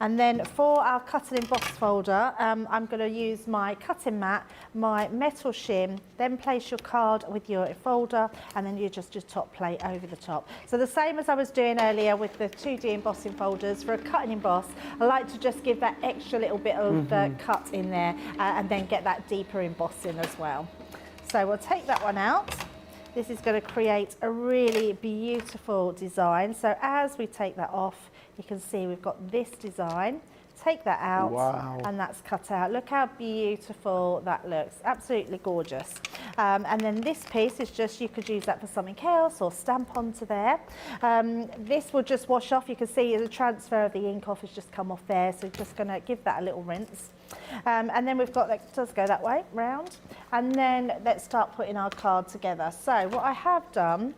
And then for our cut and emboss folder, I'm going to use my cutting mat, my metal shim, then place your card with your folder, and then you just your top plate over the top. So the same as I was doing earlier with the 2D embossing folders, for a cut and emboss, I like to just give that extra little bit of cut in there and then get that deeper embossing as well. So we'll take that one out. This is going to create a really beautiful design. So as we take that off, you can see we've got this design take that out. Wow. And that's cut out. Look how beautiful that looks. Absolutely gorgeous. And then this piece is just, you could use that for something else or stamp onto there. This will just wash off. You can see the transfer of the ink off has just come off there. So just going to give that a little rinse. And then we've got, that does go that way, round. And then let's start putting our card together. So what I have done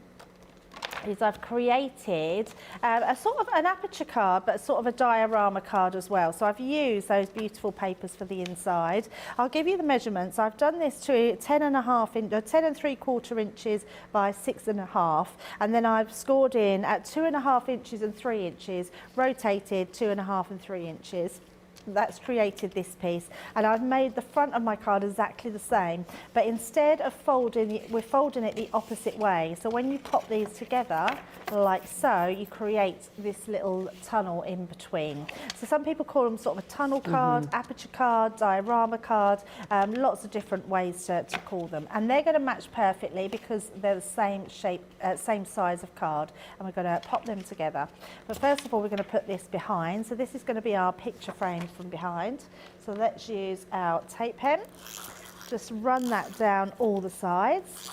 is I've created a sort of an aperture card, but sort of a diorama card as well. So I've used those beautiful papers for the inside. I'll give you the measurements. I've done this to 10 and 3/4 inches by 6.5, and then I've scored in at 2.5 inches and 3 inches, rotated 2.5 and 3 inches. That's created this piece, and I've made the front of my card exactly the same, but instead of folding it, we're folding it the opposite way. So when you pop these together like so, you create this little tunnel in between. So some people call them sort of a tunnel card, aperture card, diorama card, lots of different ways to call them, and they're going to match perfectly because they're the same shape, same size of card, and we're going to pop them together. But first of all, we're going to put this behind. So this is going to be our picture frame from behind. So let's use our tape pen. Just run that down all the sides.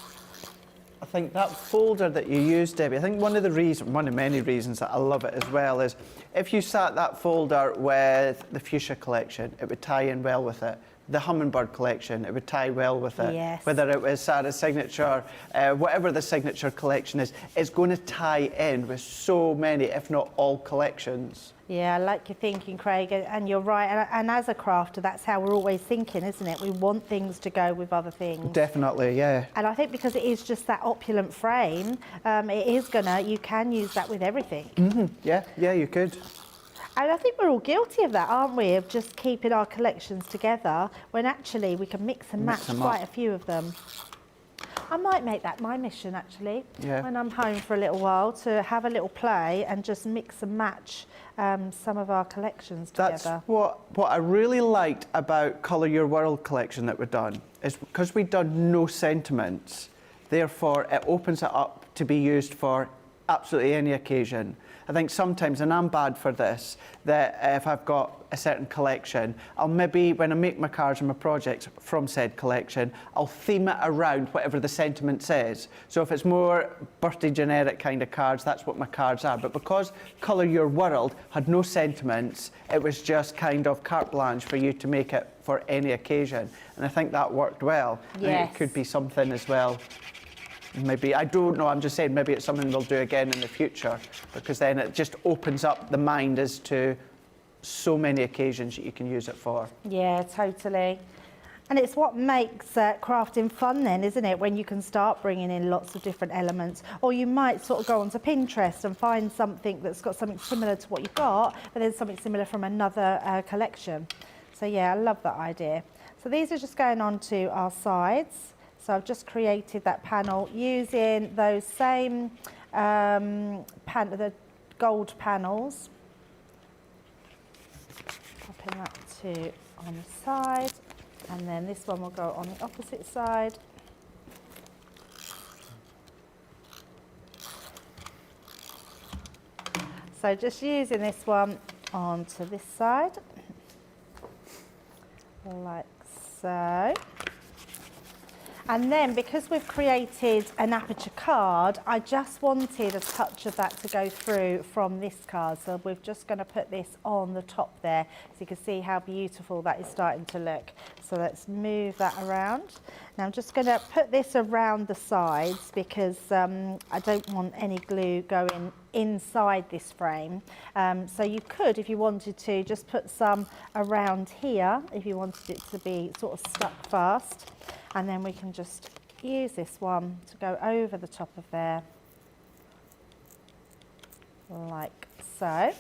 I think that folder that you used, Debbie, I think one of many reasons that I love it as well is if you sat that folder with the fuchsia collection, it would tie in well with it. The hummingbird collection, it would tie well with it. Yes. Whether it was Sarah's signature, whatever the signature collection is, it's going to tie in with so many, if not all, collections. Yeah, I like your thinking, Craig, and you're right. And as a crafter, that's how we're always thinking, isn't it? We want things to go with other things. Definitely, yeah. And I think because it is just that opulent frame, you can use that with everything. Yeah, you could. And I think we're all guilty of that, aren't we? Of just keeping our collections together when actually we can mix and match quite a few of them. I might make that my mission, actually, when I'm home for a little while, to have a little play and just mix and match some of our collections together. That's what I really liked about Colour Your World collection that we've done, is because we've done no sentiments, therefore it opens it up to be used for absolutely any occasion. I think sometimes, and I'm bad for this, that if I've got a certain collection, I'll maybe, when I make my cards and my projects from said collection, I'll theme it around whatever the sentiment says. So if it's more birthday generic kind of cards, that's what my cards are. But because Colour Your World had no sentiments, it was just kind of carte blanche for you to make it for any occasion. And I think that worked well. Yes. And it could be something as well. Maybe, I don't know, I'm just saying maybe it's something we'll do again in the future, because then it just opens up the mind as to so many occasions that you can use it for. Yeah, totally. And it's what makes crafting fun then, isn't it? When you can start bringing in lots of different elements. Or you might sort of go onto Pinterest and find something that's got something similar to what you've got, but then something similar from another collection. So yeah, I love that idea. So these are just going on to our sides. So I've just created that panel using those same the gold panels. Popping that to on the side, and then this one will go on the opposite side. So just using this one onto this side, like so. And then, because we've created an aperture card, I just wanted a touch of that to go through from this card. So we're just going to put this on the top there, so you can see how beautiful that is starting to look. So let's move that around. Now I'm just going to put this around the sides, because I don't want any glue going inside this frame. So you could, if you wanted to, just put some around here, if you wanted it to be sort of stuck fast. And then we can just use this one to go over the top of there, like so.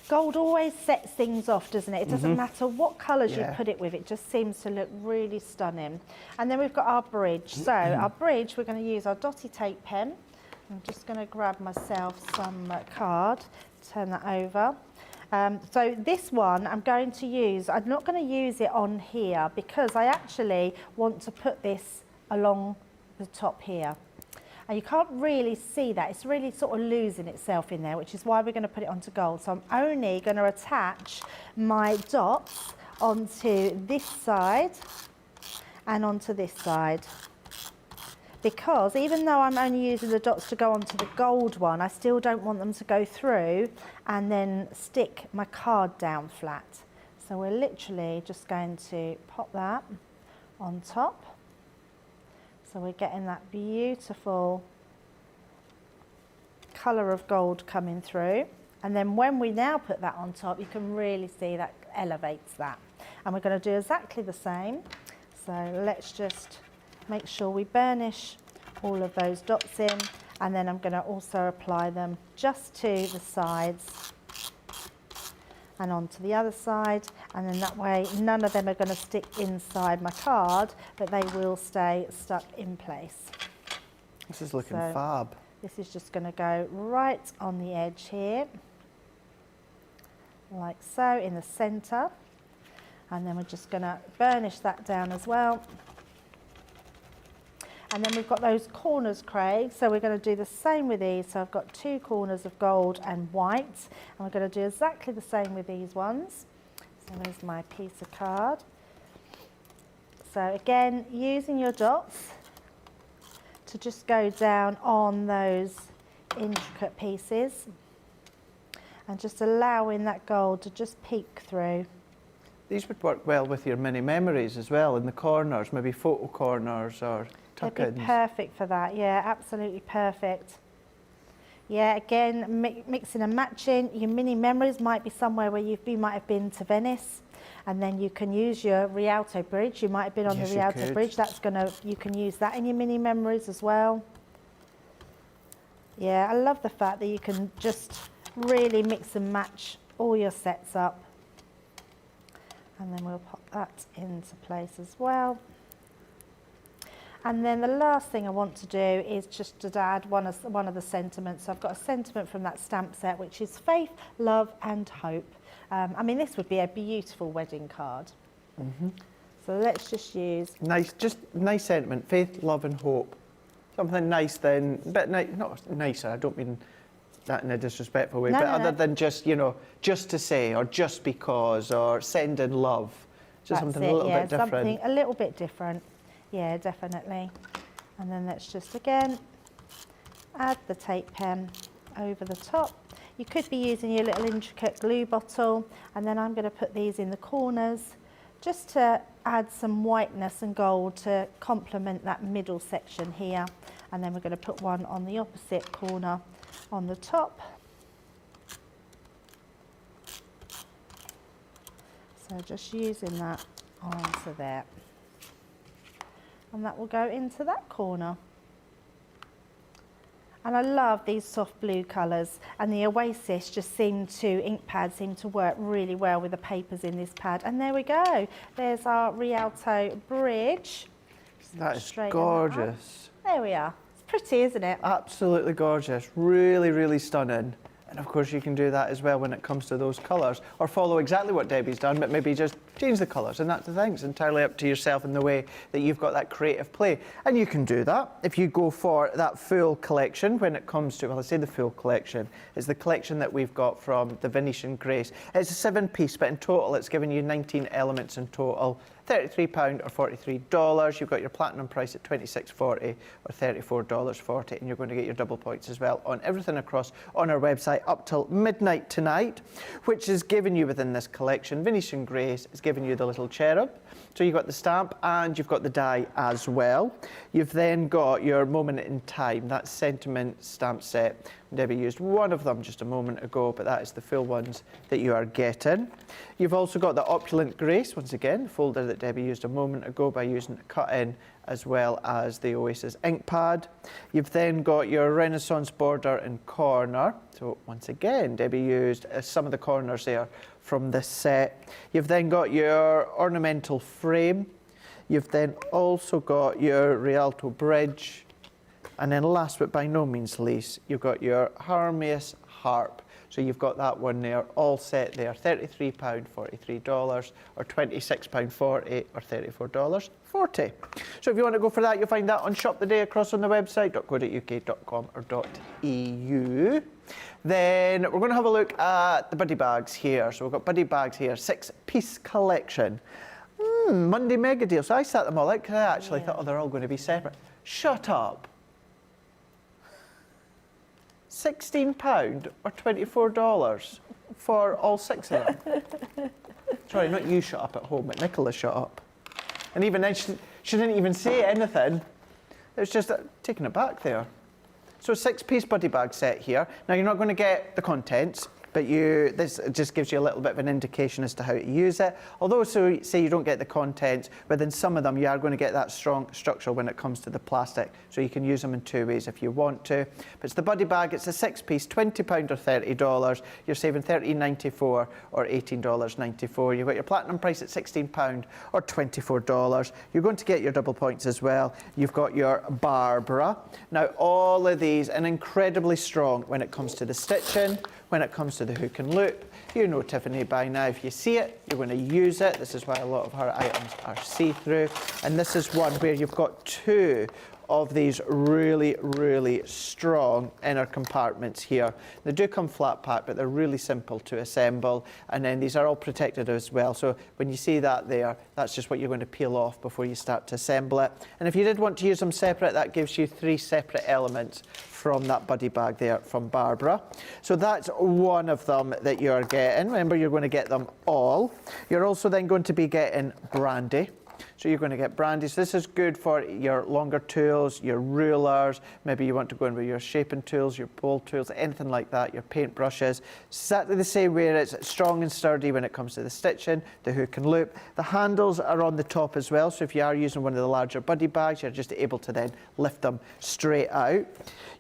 Gold always sets things off, doesn't it? It doesn't matter what colours you put it with, it just seems to look really stunning. And then we've got our bridge. So our bridge, we're going to use our dotty tape pen. I'm just going to grab myself some card, turn that over. So this one I'm going to use, I'm not going to use it on here because I actually want to put this along the top here. And you can't really see that. It's really sort of losing itself in there, which is why we're going to put it onto gold. So I'm only going to attach my dots onto this side and onto this side. Because even though I'm only using the dots to go onto the gold one, I still don't want them to go through and then stick my card down flat. So we're literally just going to pop that on top. So we're getting that beautiful colour of gold coming through. And then when we now put that on top, you can really see that elevates that. And we're going to do exactly the same. So let's just make sure we burnish all of those dots in. And then I'm going to also apply them just to the sides and onto the other side, and then that way none of them are going to stick inside my card, but they will stay stuck in place. This is looking fab. This is just going to go right on the edge here, like so, in the centre, and then we're just going to burnish that down as well. And then we've got those corners, Craig, so we're going to do the same with these. So I've got 2 corners of gold and white, and we're going to do exactly the same with these ones. So there's my piece of card. So again, using your dots to just go down on those intricate pieces and just allowing that gold to just peek through. These would work well with your mini memories as well, in the corners, maybe photo corners or tuck-ins. They'd be perfect for that, yeah, absolutely perfect. Yeah, again, mixing and matching. Your mini memories might be somewhere where you might have been to Venice, and then you can use your Rialto Bridge. You might have been on the Rialto Bridge. You can use that in your mini memories as well. Yeah, I love the fact that you can just really mix and match all your sets up. And then we'll pop that into place as well. And then the last thing I want to do is just to add one of the sentiments. So I've got a sentiment from that stamp set, which is faith, love and hope. I mean, this would be a beautiful wedding card. Mm-hmm. So let's just use... Just nice sentiment, faith, love and hope. Something nice then, but not nicer, I don't mean that in a disrespectful way, other than just, you know, just to say, or just because, or send in love. Just something a little bit different. Something a little bit different. Yeah, definitely. And then let's just again add the tape pen over the top. You could be using your little intricate glue bottle, and then I'm going to put these in the corners just to add some whiteness and gold to complement that middle section here. And then we're going to put one on the opposite corner on the top. So just using that onto there. And that will go into that corner. And I love these soft blue colours, and the Oasis ink pads seem to work really well with the papers in this pad. And there we go. There's our Rialto Bridge. That is gorgeous. There we are. It's pretty, isn't it? Absolutely gorgeous. Really, really stunning. And of course you can do that as well when it comes to those colours, or follow exactly what Debbie's done, but maybe just change the colours, and that's the thing. It's entirely up to yourself in the way that you've got that creative play. And you can do that if you go for that full collection when it comes to, well, I say the full collection, it's the collection that we've got from the Venetian Grace. It's a 7-piece, but in total it's giving you 19 elements in total. £33 or $43. You've got your platinum price at $26.40 or $34.40, and you're going to get your double points as well on everything across on our website up till midnight tonight, which is giving you within this collection. Venetian Grace is giving you the little cherub. So you've got the stamp and you've got the die as well. You've then got your moment in time, that sentiment stamp set. Debbie used one of them just a moment ago, but that is the full ones that you are getting. You've also got the Opulent Grace, once again, the folder that Debbie used a moment ago by using a cut-in, as well as the Oasis ink pad. You've then got your Renaissance border and corner. So once again, Debbie used some of the corners there from this set. You've then got your ornamental frame. You've then also got your Rialto Bridge. And then last but by no means least, you've got your Hermes harp. So you've got that one there, all set there, £33, $43, or £26.40, or $34.40. So if you want to go for that, you'll find that on Shop the Day across on the website, .co.uk.com or .eu. Then we're going to have a look at the buddy bags here. So we've got buddy bags here, 6-piece collection. Monday mega deal. So I set them all out because I actually thought, they're all going to be separate. Shut up. £16 or $24 for all 6 of them. Sorry, not you shut up at home, but Nicola shut up. And even then, she didn't even say anything. It was just taken aback there. So 6-piece buddy bag set here. Now you're not going to get the contents, but this just gives you a little bit of an indication as to how to use it. Although, so say you don't get the contents, but in some of them you are going to get that strong structure when it comes to the plastic. So you can use them in 2 ways if you want to. But it's the buddy bag, it's a 6-piece, £20 or $30. You're saving $13.94 or $18.94. You've got your platinum price at £16 or $24. You're going to get your double points as well. You've got your Barbara. Now all of these, and incredibly strong when it comes to the stitching, when it comes to the hook and loop. You know Tiffany by now, if you see it, you're going to use it. This is why a lot of her items are see-through. And this is one where you've got 2 of these really, really strong inner compartments here. They do come flat pack, but they're really simple to assemble. And then these are all protected as well. So when you see that there, that's just what you're going to peel off before you start to assemble it. And if you did want to use them separate, that gives you 3 separate elements from that buddy bag there from Barbara. So that's one of them that you're getting. Remember, you're going to get them all. You're also then going to be getting brandy. So you're going to get brandy. So this is good for your longer tools, your rulers, maybe you want to go in with your shaping tools, your bowl tools, anything like that, your paint brushes. Exactly the same way, it's strong and sturdy when it comes to the stitching, the hook and loop. The handles are on the top as well, so if you are using one of the larger buddy bags, you're just able to then lift them straight out.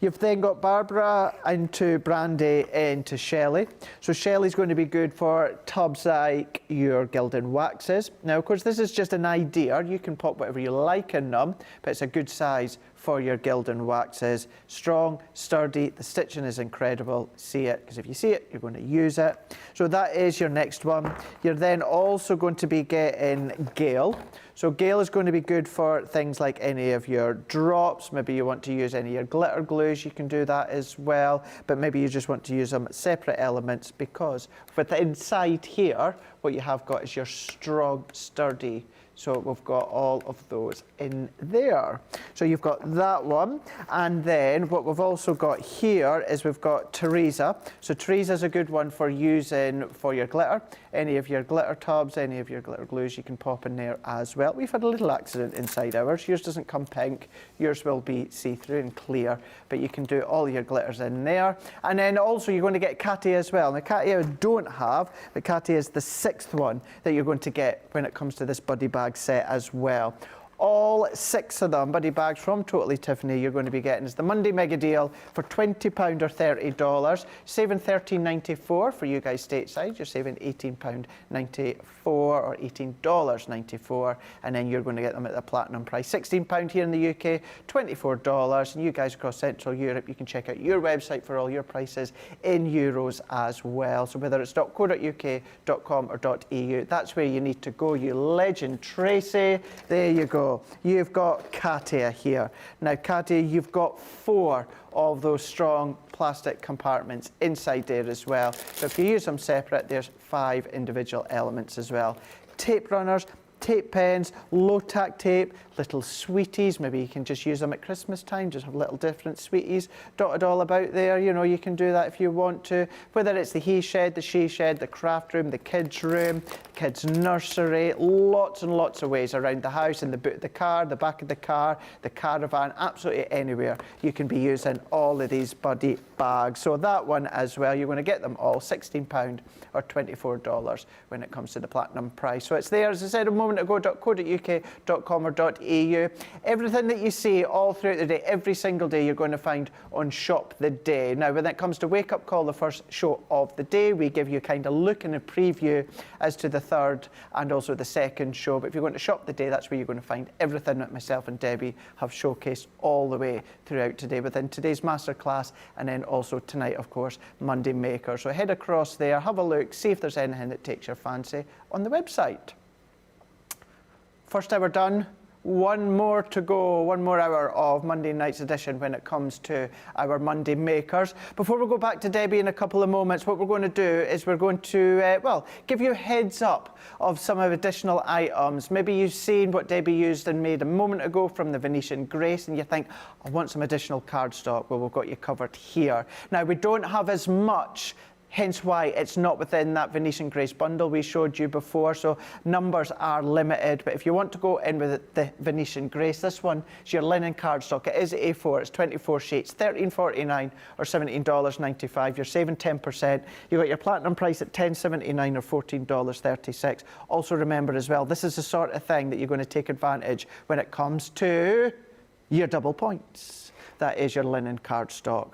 You've then got Barbara into Brandy into Shelley. So Shelley's going to be good for tubs like your gilded waxes. Now, of course, this is just an idea. You can pop whatever you like in them, but it's a good size for your gilded waxes. Strong, sturdy, the stitching is incredible. See it, because if you see it, you're going to use it. So that is your next one. You're then also going to be getting Gale. So Gale is going to be good for things like any of your drops. Maybe you want to use any of your glitter glues, you can do that as well. But maybe you just want to use them separate elements, because with the inside here, what you have got is your strong, sturdy. So we've got all of those in there. So you've got that one. And then what we've also got here is we've got Teresa. So Teresa's a good one for using for your glitter. Any of your glitter tubs, any of your glitter glues, you can pop in there as well. We've had a little accident inside ours. Yours doesn't come pink. Yours will be see-through and clear. But you can do all your glitters in there. And then also you're going to get Katia as well. Now Katia I don't have, but Katia is the 6th one that you're going to get when it comes to this buddy bag set as well. All 6 of them, buddy bags from Totally Tiffany, you're going to be getting is the Monday mega deal for £20 or $30. Saving $13.94 for you guys stateside. You're saving £18.94 or $18.94, and then you're going to get them at the platinum price. £16 here in the UK, $24, and you guys across Central Europe, you can check out your website for all your prices in euros as well. So whether it's .co.uk.com or .eu, that's where you need to go. You legend, Tracy. There you go. You've got Katia here. Now, Katia, you've got 4 of those strong plastic compartments inside there as well. So if you use them separate, there's 5 individual elements as well. Tape runners, tape pens, low-tack tape, little sweeties. Maybe you can just use them at Christmas time, just have little different sweeties dotted all about there. You know, you can do that if you want to. Whether it's the he shed, the she shed, the craft room, the kids room, kids nursery, lots and lots of ways around the house, in the boot of the car, the back of the car, the caravan, absolutely anywhere you can be using all of these buddy bags. So that one as well, you're going to get them all, £16 or $24 when it comes to the platinum price. So it's there, as I said a moment momentogo.co.uk.com/.au. Everything that you see all throughout the day, every single day, you're going to find on Shop the Day. Now, when it comes to Wake Up Call, the first show of the day, we give you a kind of look and a preview as to the third and also the second show. But if you're going to Shop the Day, that's where you're going to find everything that myself and Debbie have showcased all the way throughout today, within today's masterclass, and then also tonight, of course, Monday Maker. So head across there, have a look, see if there's anything that takes your fancy on the website. First hour done. One more to go, one more hour of Monday night's edition when it comes to our Monday Makers. Before we go back to Debbie in a couple of moments, what we're going to do is we're going to, give you a heads up of some of additional items. Maybe you've seen what Debbie used and made a moment ago from the Venetian Grace and you think, I want some additional cardstock. Well, we've got you covered here. Now, we don't have as much, hence why it's not within that Venetian Grace bundle we showed you before, so numbers are limited. But if you want to go in with the Venetian Grace, this one is your linen cardstock. It is A4, it's 24 sheets, $13.49 or $17.95. You're saving 10%. You've got your platinum price at $10.79 or $14.36. Also remember as well, this is the sort of thing that you're going to take advantage when it comes to your double points. That is your linen cardstock.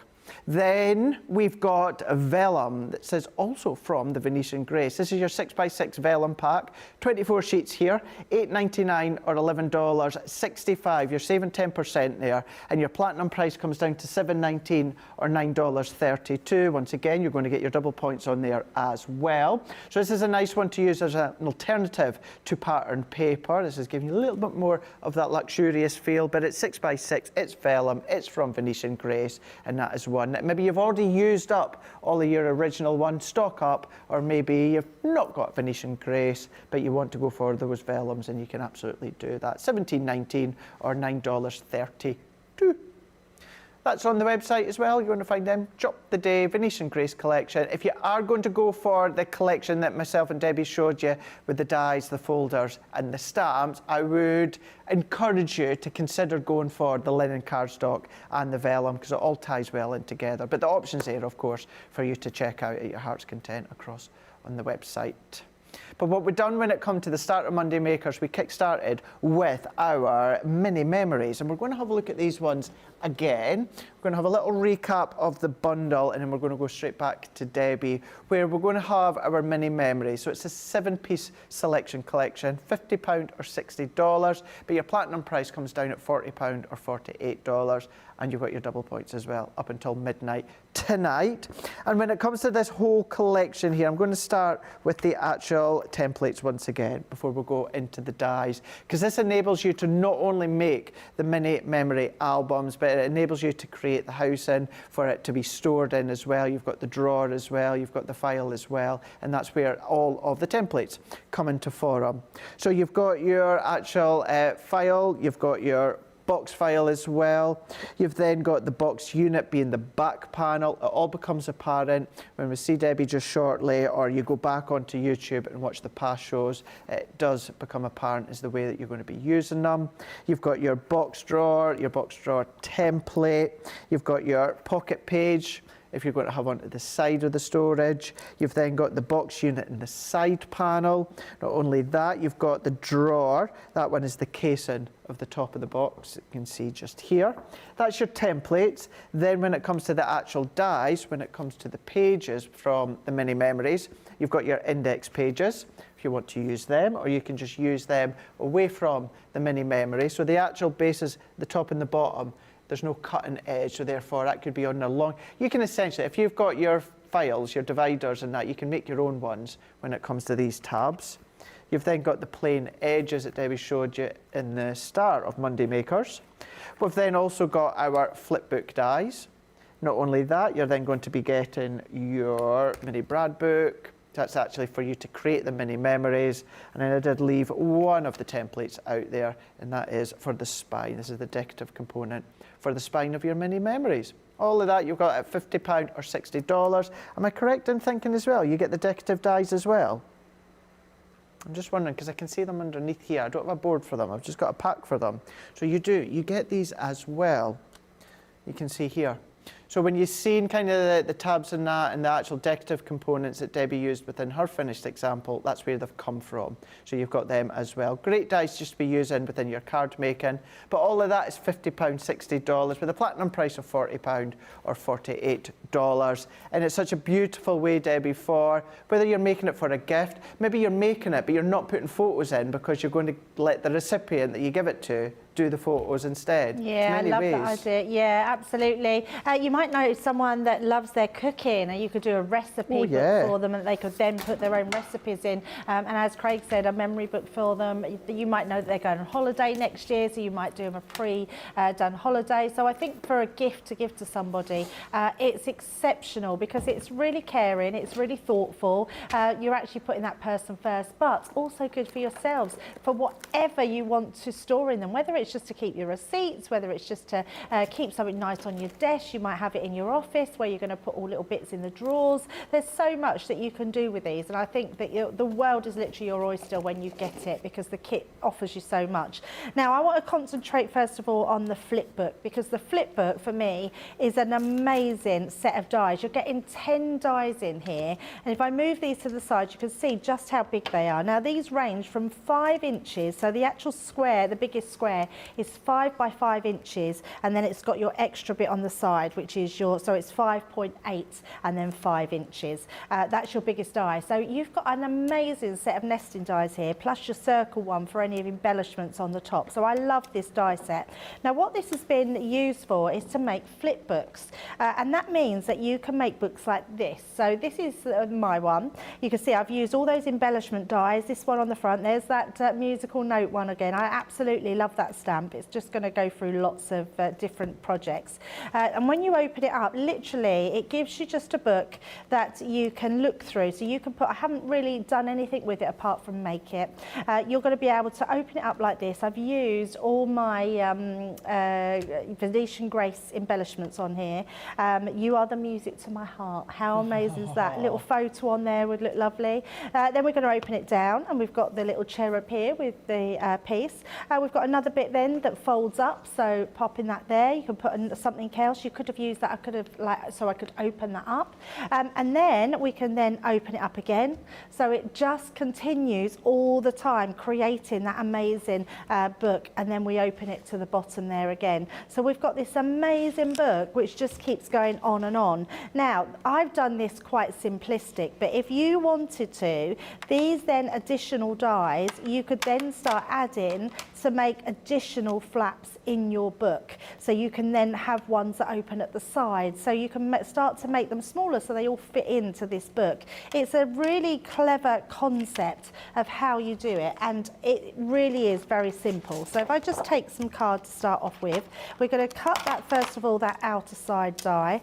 Then we've got a vellum that says also from the Venetian Grace. This is your 6x6 vellum pack, 24 sheets here, $8.99 or $11.65. You're saving 10% there, and your platinum price comes down to $7.19 or $9.32. Once again, you're going to get your double points on there as well. So this is a nice one to use as an alternative to pattern paper. This is giving you a little bit more of that luxurious feel, but it's 6x6, it's vellum, it's from Venetian Grace, and that is one. Maybe you've already used up all of your original ones, stock up, or maybe you've not got Venetian Grace, but you want to go for those vellums, and you can absolutely do that. $17.19 or $9.32. That's on the website as well. You're going to find them. Shop the Day, Venetian Grace collection. If you are going to go for the collection that myself and Debbie showed you with the dies, the folders and the stamps, I would encourage you to consider going for the linen cardstock and the vellum, because it all ties well in together. But the option's there, of course, for you to check out at your heart's content across on the website. But what we've done when it comes to the start of Monday Makers, we kick-started with our mini memories, and we're going to have a look at these ones again. We're going to have a little recap of the bundle, and then we're going to go straight back to Debbie, where we're going to have our mini memories. So it's a 7-piece selection collection, £50 or $60, but your platinum price comes down at £40 or $48, and you've got your double points as well up until midnight tonight. And when it comes to this whole collection here, I'm going to start with the actual templates once again before we go into the dies, because this enables you to not only make the mini memory albums, but it enables you to create the house in for it to be stored in as well. You've got the drawer as well, you've got the file as well, and that's where all of the templates come into forum. So you've got your actual file, you've got your box file as well. You've then got the box unit being the back panel. It all becomes apparent when we see Debbie just shortly, or you go back onto YouTube and watch the past shows. It does become apparent as the way that you're going to be using them. You've got your box drawer template. You've got your pocket page, if you're going to have one to the side of the storage. You've then got the box unit in the side panel. Not only that, you've got the drawer. That one is the casing of the top of the box, you can see just here. That's your templates. Then when it comes to the actual dies, when it comes to the pages from the mini memories, you've got your index pages if you want to use them, or you can just use them away from the mini memory. So the actual bases, the top and the bottom, there's no cutting edge, so therefore that could be on a long. You can essentially, if you've got your files, your dividers and that, you can make your own ones when it comes to these tabs. You've then got the plain edges that Debbie showed you in the start of Monday Makers. We've then also got our flipbook dies. Not only that, you're then going to be getting your mini Brad book. That's actually for you to create the mini memories. And then I did leave one of the templates out there, and that is for the spine. This is the decorative component for the spine of your mini memories. All of that you've got at £50 or $60. Am I correct in thinking as well, you get the decorative dies as well? I'm just wondering, because I can see them underneath here. I don't have a board for them, I've just got a pack for them. So you do, you get these as well. You can see here. So when you've seen kind of the tabs and that and the actual decorative components that Debbie used within her finished example, that's where they've come from. So you've got them as well. Great dies just to be using within your card making. But all of that is £50, $60 with a platinum price of £40 or $48. And it's such a beautiful way, Debbie, for whether you're making it for a gift, maybe you're making it but you're not putting photos in because you're going to let the recipient that you give it to do the photos instead. Yeah, I love that idea. Yeah, absolutely. You might know someone that loves their cooking, and you could do a recipe book for them, and they could then put their own recipes in. And as Craig said, a memory book for them. You might know that they're going on holiday next year, so you might do them a pre-done holiday. So I think for a gift to give to somebody, it's exceptional because it's really caring, it's really thoughtful. You're actually putting that person first, but also good for yourselves for whatever you want to store in them, whether it's just to keep your receipts, whether it's just to keep something nice on your desk. You might have it in your office where you're going to put all little bits in the drawers. There's so much that you can do with these, and I think that the world is literally your oyster when you get it because the kit offers you so much. Now I want to concentrate first of all on the flip book, because the flip book for me is an amazing set of dies. You're getting 10 dies in here, and if I move these to the side you can see just how big they are. Now these range from 5 inches, so the actual square, the biggest square, is 5 by 5 inches, and then it's got your extra bit on the side, which is so it's 5.8 and then 5 inches. That's your biggest die. So you've got an amazing set of nesting dies here, plus your circle one for any of embellishments on the top. So I love this die set. Now what this has been used for is to make flip books, and that means that you can make books like this. So this is my one. You can see I've used all those embellishment dies. This one on the front, there's that musical note one again. I absolutely love that stamp. It's just going to go through lots of different projects, and when you open it up, literally it gives you just a book that you can look through. So you can put, I haven't really done anything with it apart from make it. You're going to be able to open it up like this. I've used all my Venetian Grace embellishments on here. You are the music to my heart. How amazing is that? A little photo on there would look lovely. Then we're going to open it down, and we've got the little cherub here with the piece. We've got another bit then that folds up, so popping that there. You can put something else. You could have used that. I could have so I could open that up, and then we can then open it up again. So it just continues all the time, creating that amazing book, and then we open it to the bottom there again. So we've got this amazing book which just keeps going on and on. Now I've done this quite simplistic, but if you wanted to, these then additional dies you could then start adding to make additional flaps in your book. So you can then have ones that open at the side, so you can start to make them smaller so they all fit into this book. It's a really clever concept of how you do it, and it really is very simple. So if I just take some card to start off with, we're going to cut that, first of all, that outer side die,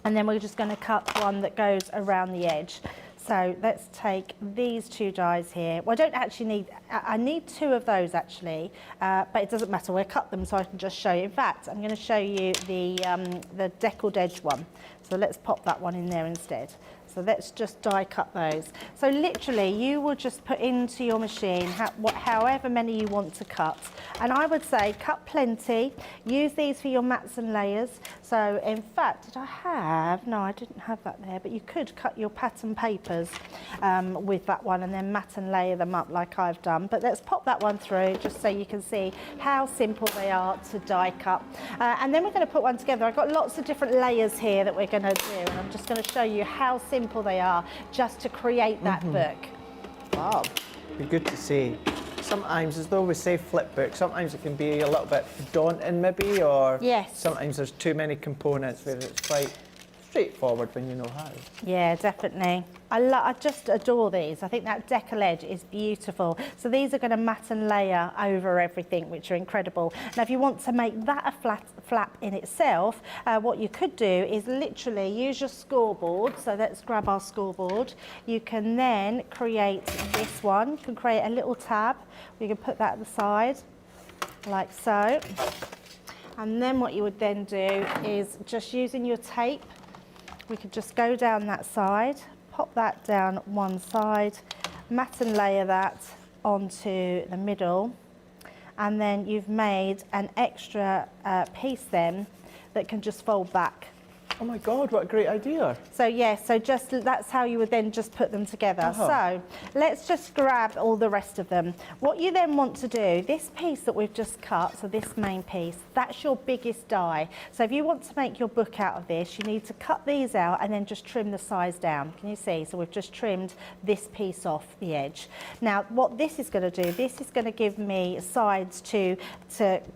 and then we're just going to cut one that goes around the edge. So let's take these 2 dies here. Well, I don't actually need, I need 2 of those actually, but it doesn't matter. We'll cut them so I can just show you. In fact, I'm going to show you the deckled edge one. So let's pop that one in there instead. So let's just die cut those. So literally you will just put into your machine however many you want to cut. And I would say cut plenty, use these for your mats and layers. So in fact, did I have, no I didn't have that there, but you could cut your pattern papers with that one and then mat and layer them up like I've done. But let's pop that one through just so you can see how simple they are to die cut. And then we're going to put one together. I've got lots of different layers here that we're going to do, and I'm just going to show you how simple they are just to create that book. Wow, be good to see. Sometimes, as though we say flip book, sometimes it can be a little bit daunting maybe, or sometimes there's too many components where it's quite straightforward when you know how. Yeah, definitely. I just adore these. I think that decal edge is beautiful. So these are going to mat and layer over everything, which are incredible. Now, if you want to make that a flap in itself, what you could do is literally use your scoreboard. So let's grab our scoreboard. You can then create this one. You can create a little tab. You can put that at the side, like so. And then what you would then do is just using your tape, we could just go down that side, pop that down one side, mat and layer that onto the middle, and then you've made an extra piece then that can just fold back. Oh my God, what a great idea. So yeah, so just that's how you would then just put them together. So let's just grab all the rest of them. What you then want to do, this piece that we've just cut, so this main piece, that's your biggest die. So if you want to make your book out of this, you need to cut these out and then just trim the size down. Can you see? So we've just trimmed this piece off the edge. Now what this is going to do, this is going to give me sides to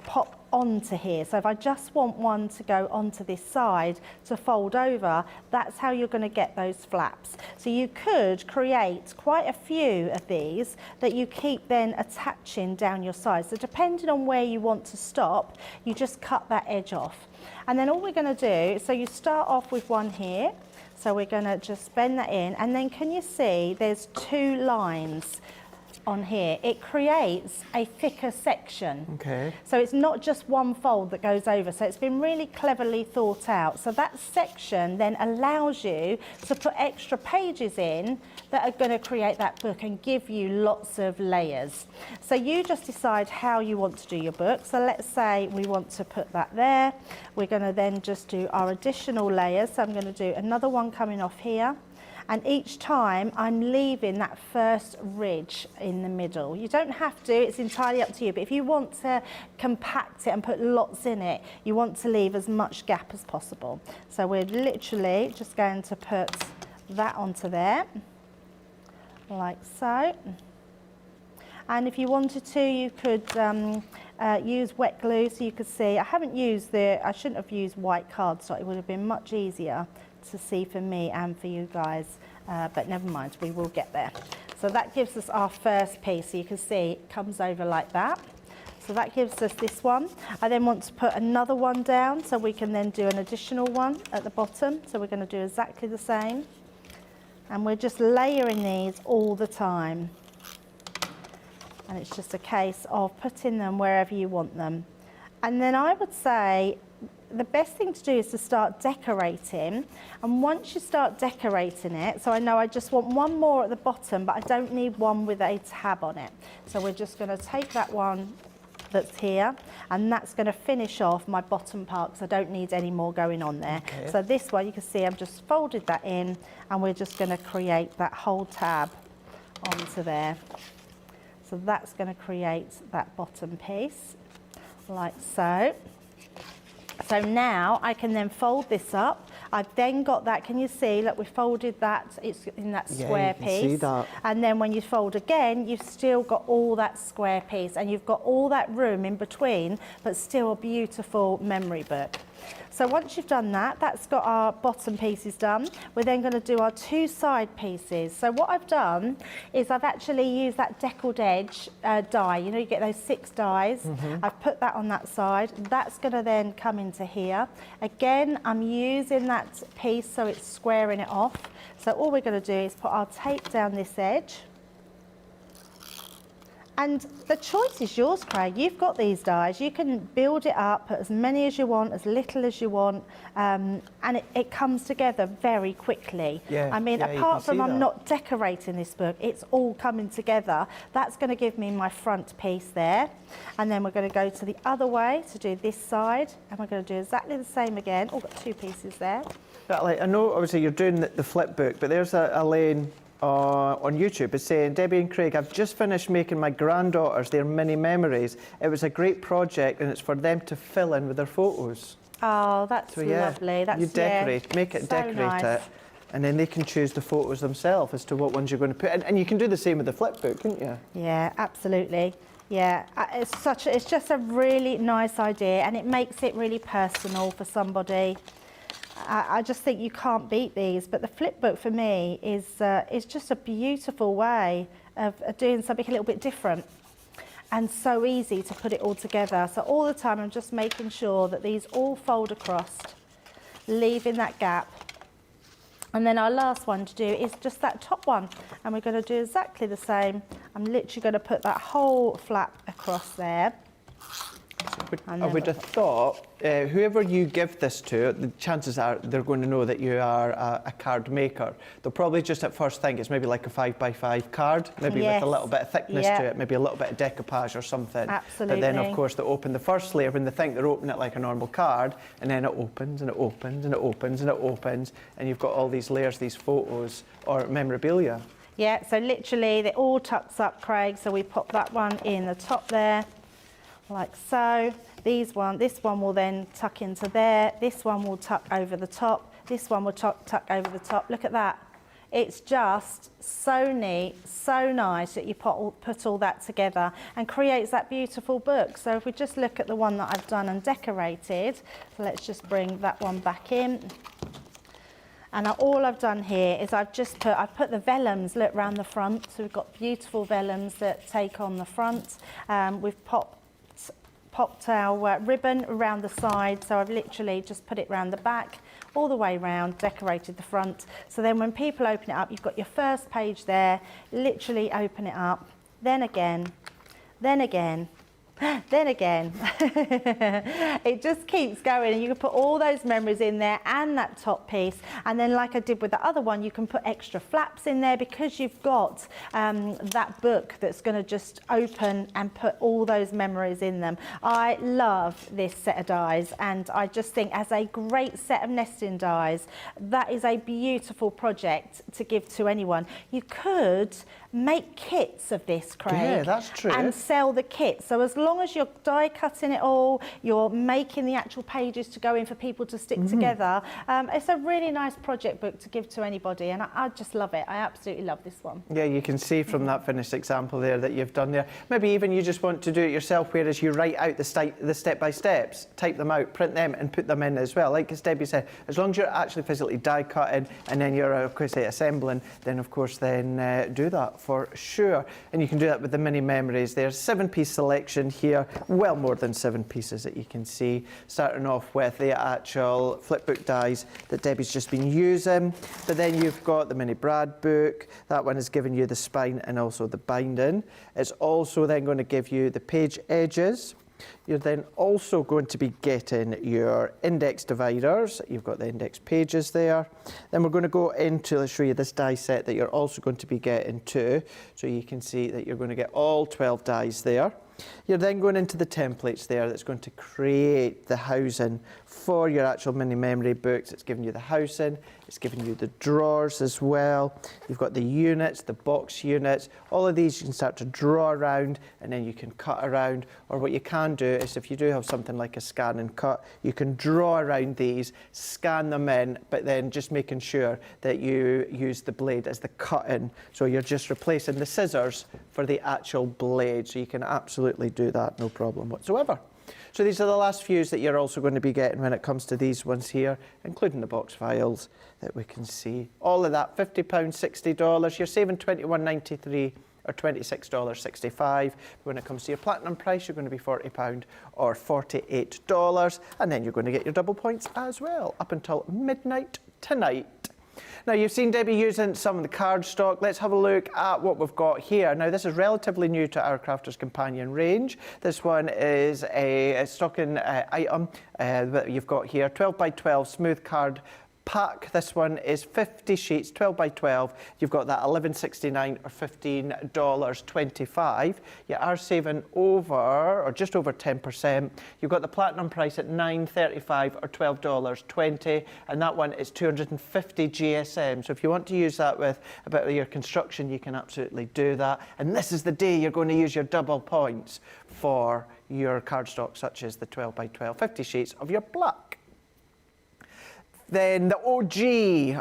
pop onto here. So if I just want one to go onto this side to fold over, that's how you're going to get those flaps. So you could create quite a few of these that you keep then attaching down your side. So depending on where you want to stop, you just cut that edge off. And then all we're going to do, so you start off with one here. So we're going to just bend that in, and then can you see there's two lines on here? It creates a thicker section. Okay. So it's not just one fold that goes over. So it's been really cleverly thought out. So that section then allows you to put extra pages in that are going to create that book and give you lots of layers. So you just decide how you want to do your book. So let's say we want to put that there. We're going to then just do our additional layers. So I'm going to do another one coming off here. And each time I'm leaving that first ridge in the middle. You don't have to, it's entirely up to you, but if you want to compact it and put lots in it, you want to leave as much gap as possible. So we're literally just going to put that onto there, like so. And if you wanted to, you could use wet glue, so you could see. I shouldn't have used white cardstock, it would have been much easier to see for me and for you guys, but never mind, we will get there. So that gives us our first piece. So you can see it comes over like that. So that gives us this one. I then want to put another one down, so we can then do an additional one at the bottom. So we're going to do exactly the same. And we're just layering these all the time. And it's just a case of putting them wherever you want them. And then I would say the best thing to do is to start decorating, and once you start decorating it, so I know I just want one more at the bottom, but I don't need one with a tab on it. So we're just going to take that one that's here, and that's going to finish off my bottom part because I don't need any more going on there. Okay. So this one, you can see I've just folded that in, and we're just going to create that whole tab onto there. So that's going to create that bottom piece, like so. So now I can then fold this up. I've then got that, can you see, look, we folded that, it's in that square piece. See that. And then when you fold again, you've still got all that square piece, and you've got all that room in between, but still a beautiful memory book. So once you've done that, that's got our bottom pieces done. We're then going to do our two side pieces. So what I've done is I've actually used that deckled edge die. You know, you get those 6 dies. I've put that on that side. That's going to then come into here. Again, I'm using that piece so it's squaring it off. So all we're going to do is put our tape down this edge. And the choice is yours, Craig. You've got these dies. You can build it up, put as many as you want, as little as you want, and it comes together very quickly. Yeah, I mean, apart from I'm not decorating this book, it's all coming together. That's going to give me my front piece there. And then we're going to go to the other way to do this side, and we're going to do exactly the same again. Oh, got 2 pieces there. But like, I know, obviously, you're doing the flip book, but there's a lane on YouTube is saying, Debbie and Craig, I've just finished making my granddaughters their mini memories. It was a great project, and it's for them to fill in with their photos. Oh, that's lovely. That's, you decorate, make it, so decorate nice. it, and then they can choose the photos themselves as to what ones you're going to put. And you can do the same with the flip book, couldn't you? Yeah, absolutely. Yeah, it's just a really nice idea, and it makes it really personal for somebody. I just think you can't beat these, but the flip book for me is just a beautiful way of doing something a little bit different, and so easy to put it all together. So all the time I'm just making sure that these all fold across, leaving that gap. And then our last one to do is just that top one, and we're going to do exactly the same. I'm literally going to put that whole flap across there. I would have thought whoever you give this to, the chances are they're going to know that you are a card maker. They'll probably just at first think it's maybe like a 5x5 card, maybe with a little bit of thickness to it, maybe a little bit of decoupage or something. Absolutely. But then, of course, they open the first layer when they think they're opening it like a normal card, and then it opens and it opens and it opens and it opens, and you've got all these layers, these photos or memorabilia. Yeah, so literally they all tucks up, Craig. So we pop that one in the top there, like so. This one will then tuck into there. This one will tuck over the top. This one will tuck over the top. Look at that. It's just so neat, so nice that you put all that together and creates that beautiful book. So if we just look at the one that I've done and decorated, so let's just bring that one back in. And all I've done here is I've put the vellums, look, around the front. So we've got beautiful vellums that take on the front. We've popped our ribbon around the side. So I've literally just put it around the back, all the way around, decorated the front. So then when people open it up, you've got your first page there, literally open it up, then again, then again, then again. It just keeps going, and you can put all those memories in there and that top piece, and then like I did with the other one, you can put extra flaps in there because you've got that book that's going to just open and put all those memories in them. I love this set of dies, and I just think as a great set of nesting dies, that is a beautiful project to give to anyone. You could make kits of this, Craig. Yeah, that's true. And sell the kit. So as long as you're die cutting it all, you're making the actual pages to go in for people to stick together. It's a really nice project book to give to anybody, and I just love it. I absolutely love this one. Yeah, you can see from that finished example there that you've done there. Maybe even you just want to do it yourself, whereas you write out the step-by-steps, type them out, print them and put them in as well. Like as Debbie said, as long as you're actually physically die cutting and then you're, of course, assembling, then of course do that for sure. And you can do that with the mini memories. There's 7-piece selection here, well more than 7 pieces that you can see, starting off with the actual flipbook dies that Debbie's just been using. But then you've got the mini Brad book. That one is giving you the spine and also the binding. It's also then going to give you the page edges. You're then also going to be getting your index dividers. You've got the index pages there. Then we're going to go into, let's show you this die set that you're also going to be getting too. So you can see that you're going to get all 12 dies there. You're then going into the templates there that's going to create the housing for your actual mini memory books. It's giving you the housing, it's giving you the drawers as well. You've got the units, the box units. All of these you can start to draw around, and then you can cut around. Or what you can do is if you do have something like a scan and cut, you can draw around these, scan them in, but then just making sure that you use the blade as the cut-in. So you're just replacing the scissors for the actual blade. So you can absolutely do that, no problem whatsoever. So these are the last few that you're also going to be getting when it comes to these ones here, including the box files that we can see. All of that, £50, $60. You're saving $21.93 or $26.65. When it comes to your platinum price, you're going to be £40 or $48. And then you're going to get your double points as well, up until midnight tonight. Now, you've seen Debbie using some of the cardstock. Let's have a look at what we've got here. Now, this is relatively new to our Crafters Companion range. This one is a stocking item that you've got here, 12 by 12 smooth card pack. This one is 50 sheets, 12 by 12. You've got that $11.69 or $15.25. You are saving over, or just over 10%. You've got the platinum price at $9.35 or $12.20, and that one is 250 GSM. So if you want to use that with a bit of your construction, you can absolutely do that. And this is the day you're going to use your double points for your cardstock, such as the 12 by 12, 50 sheets of your black. Then the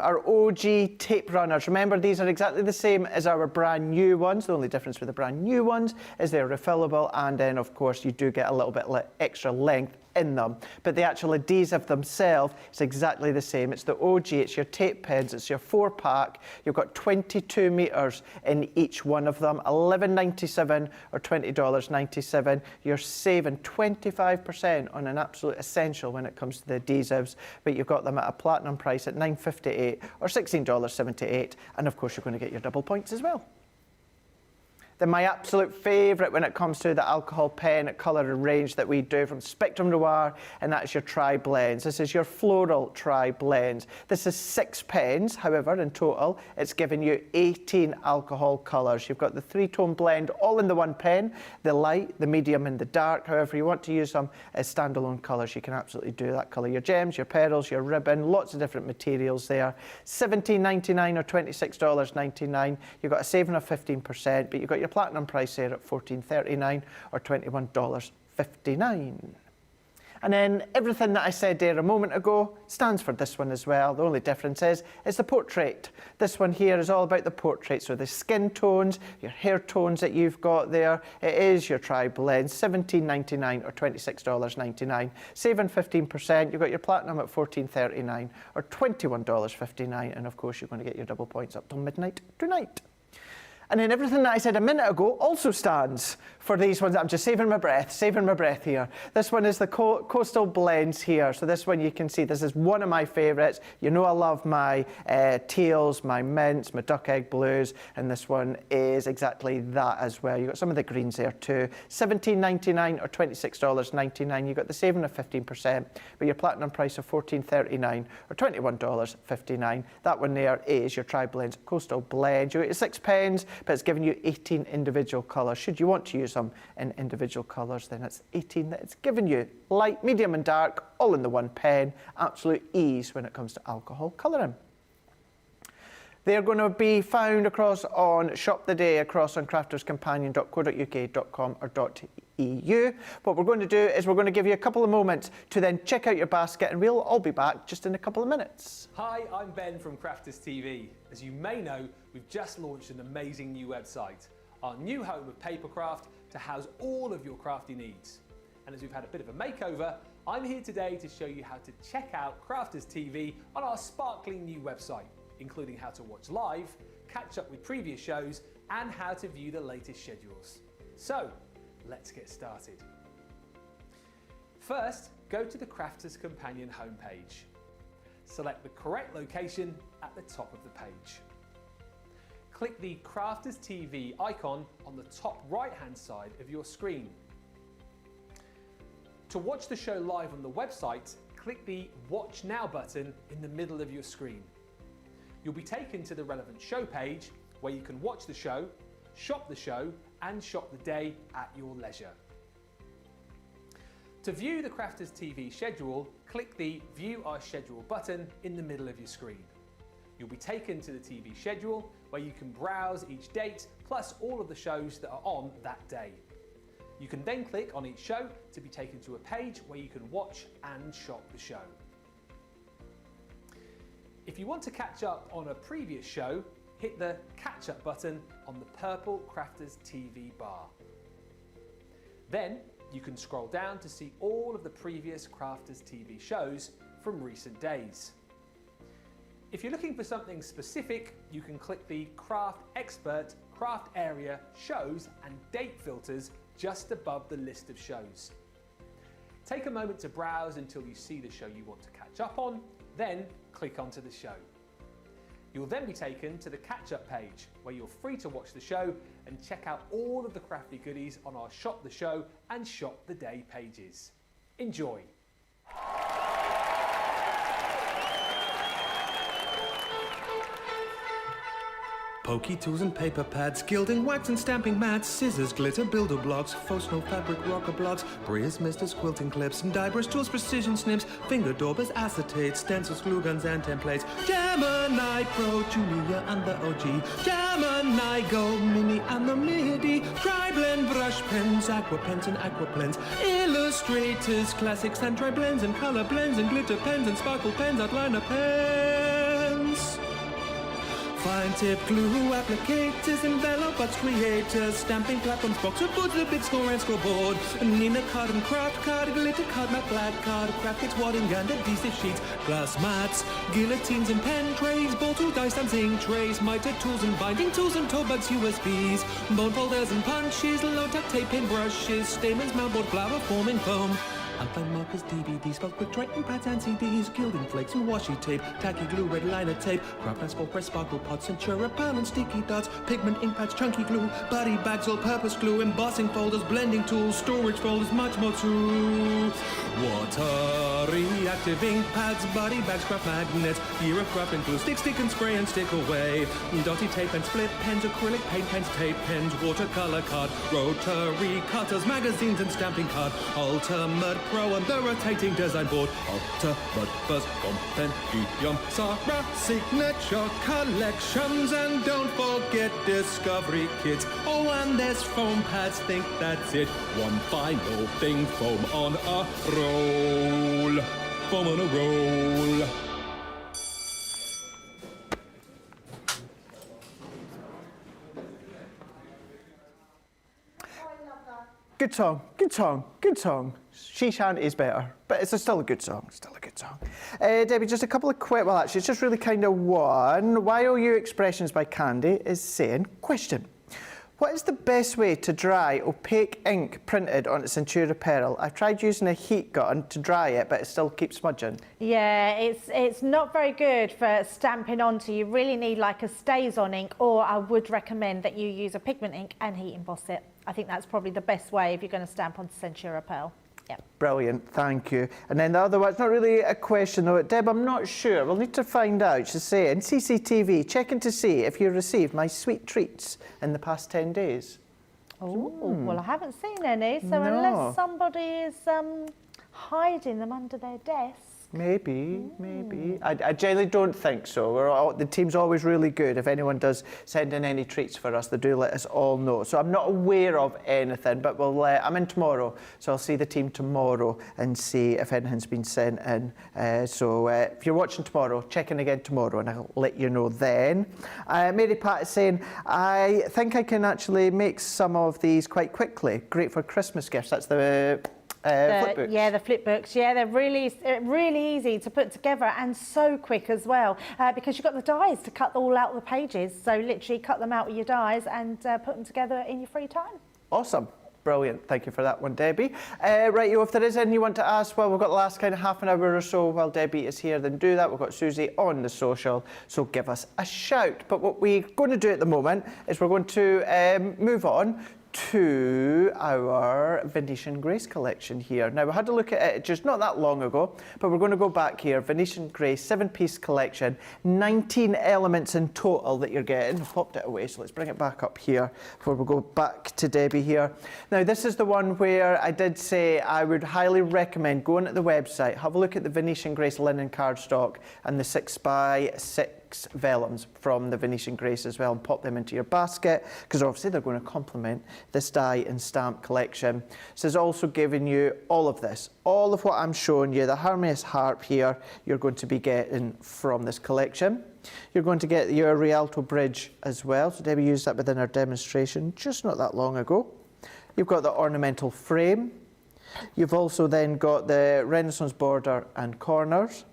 our OG tape runners. Remember, these are exactly the same as our brand new ones. The only difference with the brand new ones is they're refillable, and then of course you do get a little bit extra length in them. But the actual adhesive themselves is exactly the same. It's the OG, it's your tape pens, it's your 4-pack. You've got 22 metres in each one of them, $11.97 or $20.97. You're saving 25% on an absolute essential when it comes to the adhesives, but you've got them at a platinum price at $9.58 or $16.78, and of course you're going to get your double points as well. Then my absolute favourite when it comes to the alcohol pen colour range that we do from Spectrum Noir, and that's your tri-blends. This is your floral tri-blends. This is 6 pens, however, in total, it's giving you 18 alcohol colours. You've got the 3-tone blend all in the one pen, the light, the medium and the dark. However, you want to use them as standalone colours, you can absolutely do that colour. Your gems, your pearls, your ribbon, lots of different materials there. $17.99 or $26.99. You've got a saving of 15%, but you've got your platinum price there at $14.39 or $21.59. And then everything that I said there a moment ago stands for this one as well. The only difference is the portrait. This one here is all about the portrait. So the skin tones, your hair tones that you've got there. It is your tri-blend, $17.99 or $26.99. Saving 15%. You've got your platinum at $14.39 or $21.59. And of course, you're going to get your double points up till midnight tonight. And then everything that I said a minute ago also stands for these ones. I'm just saving my breath here. This one is the Coastal Blends here. So this one you can see, this is one of my favourites. You know I love my teals, my mints, my duck egg blues, and this one is exactly that as well. You've got some of the greens there too. $17.99 or $26.99. You've got the saving of 15%, but your platinum price of $14.39 or $21.59. That one there is your Tri-Blends Coastal Blend. You get 6 pens, but it's giving you 18 individual colours. Should you want to use them in individual colours, then it's 18 that it's giving you. Light, medium and dark, all in the one pen. Absolute ease when it comes to alcohol colouring. They're going to be found across on Shop the Day, across on crafterscompanion.co.uk.com or .eu. What we're going to do is we're going to give you a couple of moments to then check out your basket, and we'll all be back just in a couple of minutes. Hi, I'm Ben from Crafters TV. As you may know, we've just launched an amazing new website, our new home of papercraft to house all of your crafty needs. And as we've had a bit of a makeover, I'm here today to show you how to check out Crafters TV on our sparkling new website, including how to watch live, catch up with previous shows, and how to view the latest schedules. So, let's get started. First, go to the Crafters Companion homepage. Select the correct location at the top of the page. Click the Crafters TV icon on the top right-hand side of your screen. To watch the show live on the website, click the Watch Now button in the middle of your screen. You'll be taken to the relevant show page where you can watch the show, shop the show, and shop the day at your leisure. To view the Crafters TV schedule, click the View Our Schedule button in the middle of your screen. You'll be taken to the TV schedule where you can browse each date plus all of the shows that are on that day. You can then click on each show to be taken to a page where you can watch and shop the show. If you want to catch up on a previous show, hit the Catch Up button on the purple Crafters TV bar. Then you can scroll down to see all of the previous Crafters TV shows from recent days. If you're looking for something specific, you can click the Craft Expert, Craft Area, Shows and Date filters just above the list of shows. Take a moment to browse until you see the show you want to catch up on, then click onto the show. You'll then be taken to the catch-up page where you're free to watch the show and check out all of the crafty goodies on our Shop the Show and Shop the Day pages. Enjoy! Pokey tools and paper pads, gilding, wax and stamping mats, scissors, glitter, builder blocks, faux snow fabric, rocker blocks, briars, misters, quilting clips, and die brush tools, precision snips, finger daubers, acetates, stencils, glue guns and templates, Gemini Pro, Julia and the OG, Gemini Go, Mini and the MIDI, Tri-Blend brush pens, aqua pens and aqua blends, illustrators, classics and tri-blends and color blends and glitter pens and sparkle pens, outliner pens. Fine tip glue, applicators, envelope box creators, stamping platforms, boxer boards, the big score and scoreboard, Nina card and craft card, glitter card, matte black card, craft kits, wadding gun, adhesive sheets, glass mats, guillotines and pen trays, ball tool, dice and zinc trays, miter tools and binding tools and toe bugs, USBs, bone folders and punches, low-tech tape, paint brushes, stamens, mountboard, flower forming foam, Outline markers, DVDs, felt quick drawing pads and CDs, gilding flakes and washi tape, tacky glue, red liner tape, craft asphalt, press sparkle pots, Centura pan and sticky dots, pigment ink pads, chunky glue, body bags, all-purpose glue, embossing folders, blending tools, storage folders, much more too. Water reactive ink pads, body bags, craft magnets, gear of craft and glue, stick and spray and stick away, dotty tape and split pens, acrylic paint pens, tape pens, watercolor card, rotary cutters, magazines and stamping card, Ultimate Pro and the rotating design board, Ultimate Buzz, Compendium, Sarah signature collections, and don't forget Discovery kits. Oh, and there's foam pads, think that's it. One final thing, foam on a roll. Foam on a roll. Good song, good song, good song. She Shan't is better, but it's still a good song, still a good song. Debbie, just a couple of quick, well actually it's just really kind of one. YOU Expressions by Candy is saying, question. What is the best way to dry opaque ink printed onto Centura Pearl? I've tried using a heat gun to dry it, but it still keeps smudging. Yeah, it's not very good for stamping onto. You really need like a stays-on ink, or I would recommend that you use a pigment ink and heat emboss it. I think that's probably the best way if you're going to stamp onto Centura Pearl. Yeah. Brilliant, thank you. And then the other one, it's not really a question though. Deb, I'm not sure. We'll need to find out. She's saying, CCTV, checking to see if you received my sweet treats in the past 10 days. Oh, well, I haven't seen any. So unless somebody is hiding them under their desk. Maybe. I generally don't think so. The team's always really good. If anyone does send in any treats for us, they do let us all know. So I'm not aware of anything, but I'm in tomorrow, so I'll see the team tomorrow and see if anything's been sent in. So if you're watching tomorrow, check in again tomorrow and I'll let you know then. Mary Pat is saying, I think I can actually make some of these quite quickly. Great for Christmas gifts. That's the flip books. Yeah, the flip books. Yeah, they're really easy to put together and so quick as well, because you've got the dies to cut all out the pages. So literally cut them out with your dies and put them together in your free time. Awesome. Brilliant. Thank you for that one, Debbie. Right, if there is anything you want to ask, well, we've got the last kind of half an hour or so while Debbie is here, then do that. We've got Susie on the social, so give us a shout. But what we're going to do at the moment is we're going to move on to our Venetian Grace collection here. Now, we had a look at it just not that long ago, but we're going to go back here. Venetian Grace 7-piece collection, 19 elements in total that you're getting. I've popped it away, so let's bring it back up here before we go back to Debbie here. Now, this is the one where I did say I would highly recommend going to the website, have a look at the Venetian Grace linen cardstock and the 6x6 vellums from the Venetian Grace as well, and pop them into your basket, because obviously they're going to complement this die and stamp collection. This is also giving you all of this, all of what I'm showing you. The Harmonious Harp here you're going to be getting from this collection. You're going to get your Rialto Bridge as well, so Debbie used that within our demonstration just not that long ago. You've got the ornamental frame. You've also then got the Renaissance border and corners.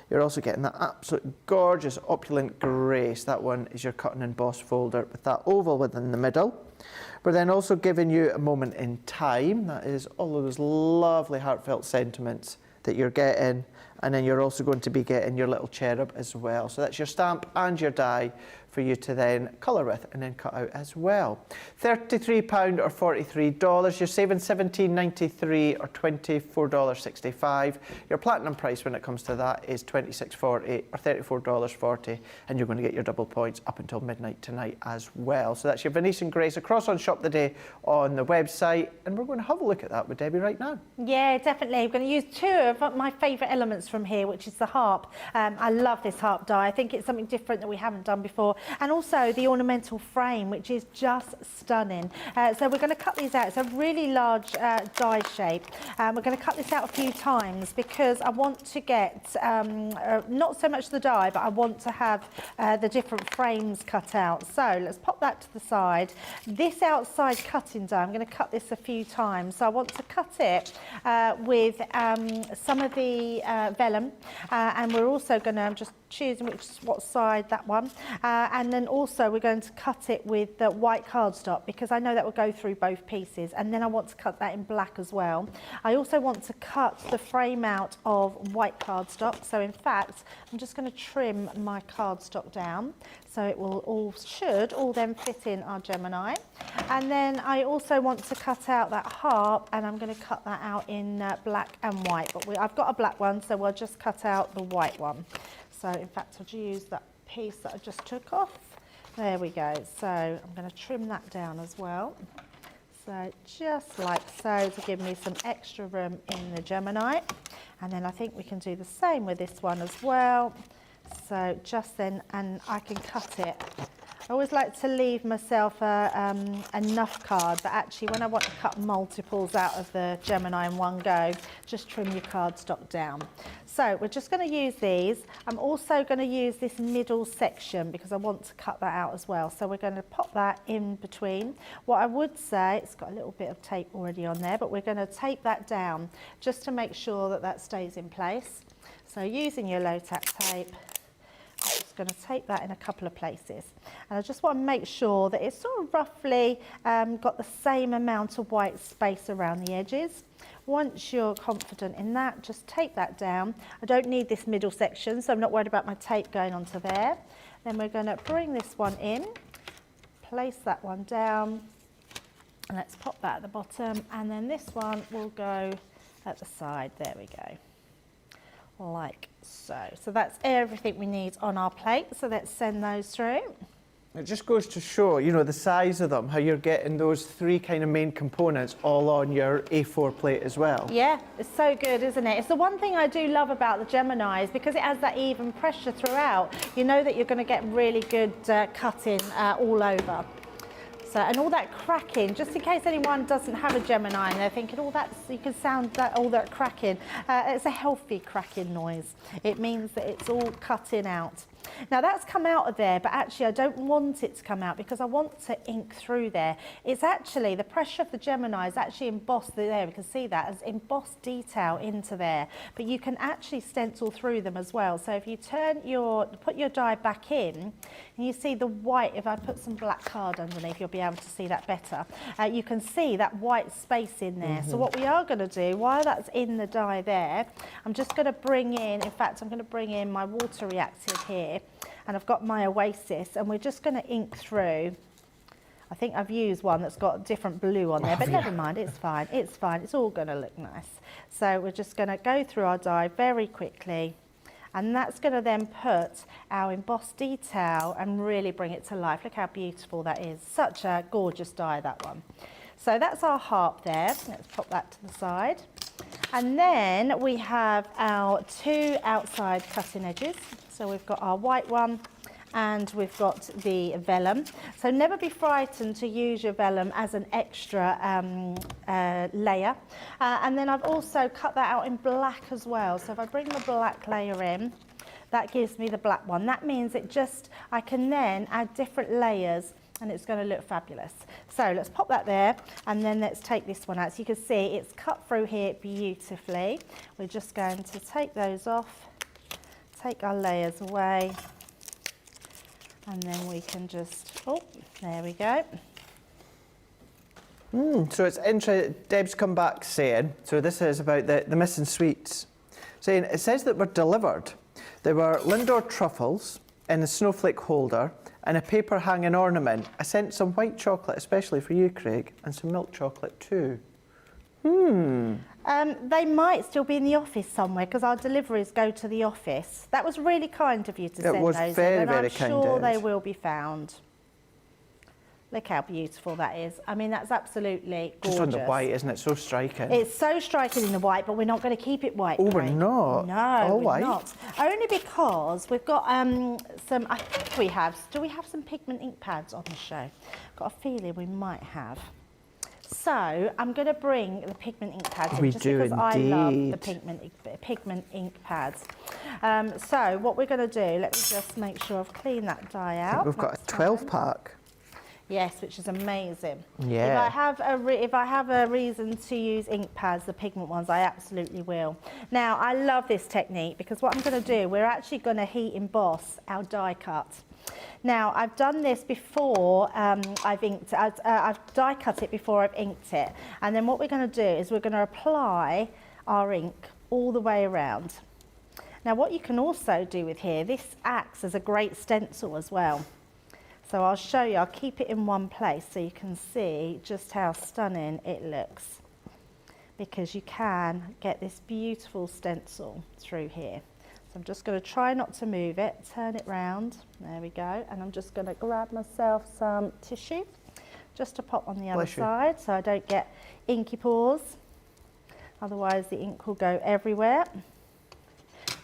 You're also getting that absolute gorgeous opulent Grace. That one is your cut and emboss folder with that oval within the middle. We're then also giving you a moment in time. That is all of those lovely heartfelt sentiments that you're getting. And then you're also going to be getting your little cherub as well. So that's your stamp and your die for you to then colour with and then cut out as well. £33 or $43. You're saving $17.93 or $24.65. Your platinum price when it comes to that is $26.40 or $34.40, and you're going to get your double points up until midnight tonight as well. So that's your Venetian Grace across on Shop the Day on the website, and we're going to have a look at that with Debbie right now. Yeah, definitely. We're going to use two of my favourite elements from here, which is the harp. I love this harp die. I think it's something different that we haven't done before. And also the ornamental frame, which is just stunning. So we're going to cut these out. It's a really large die shape. We're going to cut this out a few times because I want to get not so much the die, but I want to have the different frames cut out. So let's pop that to the side. This outside cutting die, I'm going to cut this a few times. So I want to cut it with some of the vellum, and we're also going to, I'm just choosing what side that one, and then also we're going to cut it with the white cardstock because I know that will go through both pieces, and then I want to cut that in black as well. I also want to cut the frame out of white cardstock, so in fact I'm just going to trim my cardstock down so it will should all then fit in our Gemini. And then I also want to cut out that harp, and I'm going to cut that out in black and white, but I've got a black one, so we'll just cut out the white one. So in fact I'll use that piece that I just took off. There we go. So I'm going to trim that down as well. So just like so, to give me some extra room in the Gemini. And then I think we can do the same with this one as well. So just then, and I can cut it. I always like to leave myself enough card, but actually when I want to cut multiples out of the Gemini in one go, just trim your cardstock down. So we're just going to use these. I'm also going to use this middle section because I want to cut that out as well. So we're going to pop that in between. What I would say, it's got a little bit of tape already on there, but we're going to tape that down just to make sure that that stays in place. So using your low tack tape, I'm just going to tape that in a couple of places, and I just want to make sure that it's sort of roughly got the same amount of white space around the edges. Once you're confident in that, just tape that down. I don't need this middle section, so I'm not worried about my tape going onto there. Then we're going to bring this one in, place that one down, and let's pop that at the bottom, and then this one will go at the side. There we go. Like so. So that's everything we need on our plate, so let's send those through. It just goes to show, you know, the size of them, how you're getting those three kind of main components all on your A4 plate as well. Yeah, it's so good, isn't it? It's the one thing I do love about the Gemini is because it has that even pressure throughout. You know that you're going to get really good cutting all over. So, and all that cracking, just in case anyone doesn't have a Gemini and they're thinking, oh, that's, you can sound that, all that cracking. It's a healthy cracking noise. It means that it's all cutting out. Now that's come out of there, but actually I don't want it to come out because I want to ink through there. It's actually, the pressure of the Gemini is actually embossed there. We can see that as embossed detail into there, but you can actually stencil through them as well. So if you put your die back in, and you see the white, if I put some black card underneath, you'll be able to see that better. You can see that white space in there. So what we are going to do, while that's in the die there, I'm just going to bring in fact, I'm going to bring in my water reactive here. And I've got my Oasis, and we're just going to ink through. I think I've used one that's got different blue on there, but never mind, it's fine, it's fine, it's all going to look nice. So we're just going to go through our die very quickly, and that's going to then put our embossed detail and really bring it to life. Look how beautiful that is. Such a gorgeous die, that one. So that's our harp there. Let's pop that to the side. And then we have our two outside cutting edges. So we've got our white one and we've got the vellum. So never be frightened to use your vellum as an extra layer. And then I've also cut that out in black as well. So if I bring the black layer in, that gives me the black one. That means I can then add different layers and it's going to look fabulous. So let's pop that there, and then let's take this one out. So you can see it's cut through here beautifully. We're just going to take those off, take our layers away, and then we can just, oh, there we go. So it's interesting, Deb's come back saying, so this is about the missing sweets, saying it says that were delivered. There were Lindor truffles in a snowflake holder and a paper hanging ornament. I sent some white chocolate, especially for you, Craig, and some milk chocolate too. They might still be in the office somewhere because our deliveries go to the office. That was really kind of you to send those in. It was very, very kind, kind. I'm sure they will be found. Look how beautiful that is. I mean, that's absolutely gorgeous. Just on the white, isn't it? So striking. It's so striking in the white, but we're not going to keep it white. Oh, we're not? No, we're white? not. Only because we've got some, I think we have, do we have some Pigment Inkpads on the show? Got a feeling we might have. So I'm going to bring the Pigment Inkpads in just because I love the Pigment Inkpads. So what we're going to do, let me just make sure I've cleaned that die out. We've got a 12-pack. Yes, which is amazing. Yeah. If I have a reason to use ink pads, the pigment ones, I absolutely will. Now, I love this technique because what I'm going to do, we're actually going to heat emboss our die cut. Now, I've done this before, I've die cut it before I've inked it. And then what we're going to do is we're going to apply our ink all the way around. Now, what you can also do with here, this acts as a great stencil as well. So I'll show you, I'll keep it in one place so you can see just how stunning it looks. Because you can get this beautiful stencil through here. So I'm just going to try not to move it, turn it round, there we go, and I'm just going to grab myself some tissue just to pop on the other side so I don't get inky pores, otherwise the ink will go everywhere.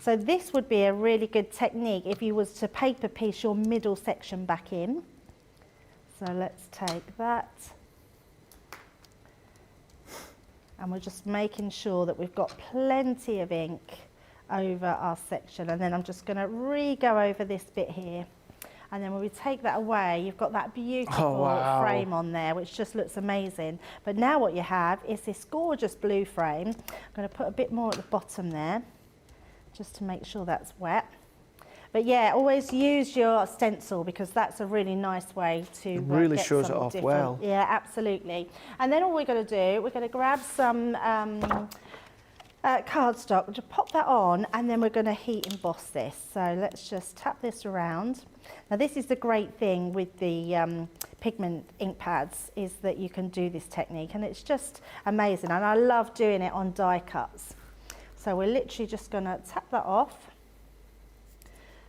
So this would be a really good technique if you was to paper piece your middle section back in. So let's take that. And we're just making sure that we've got plenty of ink over our section, and then I'm just going to re-go over this bit here, and then when we take that away you've got that beautiful frame on there which just looks amazing. But now what you have is this gorgeous blue frame. I'm going to put a bit more at the bottom there just to make sure that's wet. But yeah, always use your stencil because that's a really nice way to really get shows it some off different. well. Yeah, absolutely. And then all we're going to do, we're going to grab some cardstock, to pop that on, and then we're going to heat emboss this. So let's just tap this around. Now this is the great thing with the pigment ink pads, is that you can do this technique and it's just amazing, and I love doing it on die cuts. So we're literally just going to tap that off,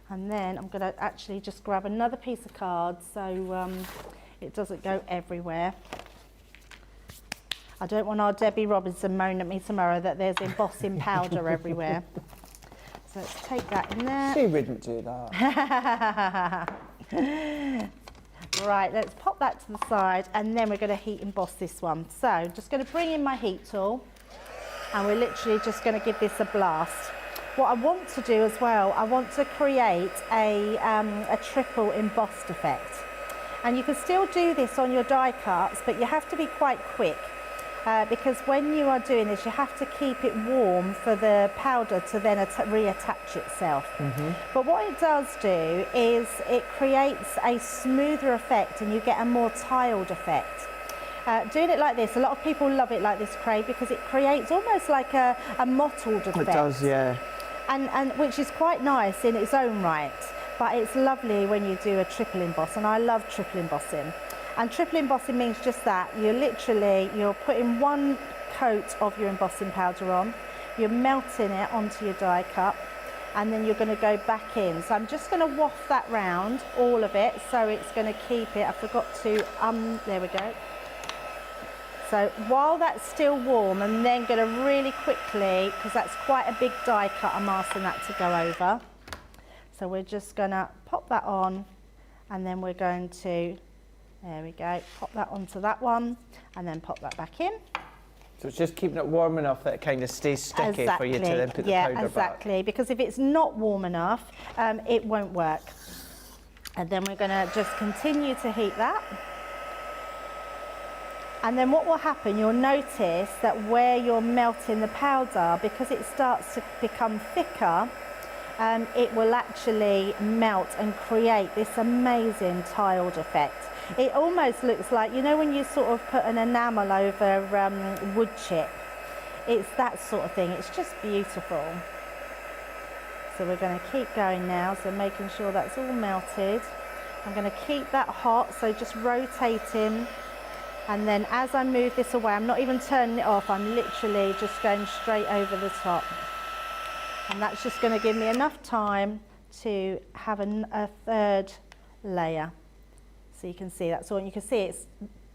and then I'm going to actually just grab another piece of card so it doesn't go everywhere. I don't want our Debbie Robinson moaning at me tomorrow that there's embossing powder everywhere. So let's take that in there. She wouldn't do that. Right, let's pop that to the side, and then we're going to heat emboss this one. So just going to bring in my heat tool, and we're literally just going to give this a blast. What I want to do as well, I want to create a triple embossed effect. And you can still do this on your die cuts, but you have to be quite quick. Because when you are doing this, you have to keep it warm for the powder to then reattach itself. But what it does do is it creates a smoother effect, and you get a more tiled effect. Doing it like this, a lot of people love it like this, Craig, because it creates almost like a mottled effect. It does, yeah. And which is quite nice in its own right, but it's lovely when you do a triple emboss, and I love triple embossing. And triple embossing means just that. You're putting one coat of your embossing powder on, you're melting it onto your die cut, and then you're going to go back in. So I'm just going to waft that round, all of it, so it's going to keep it. I forgot to, there we go. So while that's still warm, I'm then going to really quickly, because that's quite a big die cut, I'm asking that to go over. So we're just going to pop that on, and then we're going to, there we go, pop that onto that one, and then pop that back in. So it's just keeping it warm enough that it kind of stays sticky for you to then put the powder back. Yeah, exactly, because if it's not warm enough, it won't work. And then we're going to just continue to heat that. And then what will happen, you'll notice that where you're melting the powder, because it starts to become thicker, it will actually melt and create this amazing tiled effect. It almost looks like, you know, when you sort of put an enamel over wood chip, it's that sort of thing. It's just beautiful. So we're going to keep going now, so making sure that's all melted. I'm going to keep that hot, so just rotating. And then as I move this away, I'm not even turning it off, I'm literally just going straight over the top. And that's just going to give me enough time to have a third layer. So you can see that's all. And you can see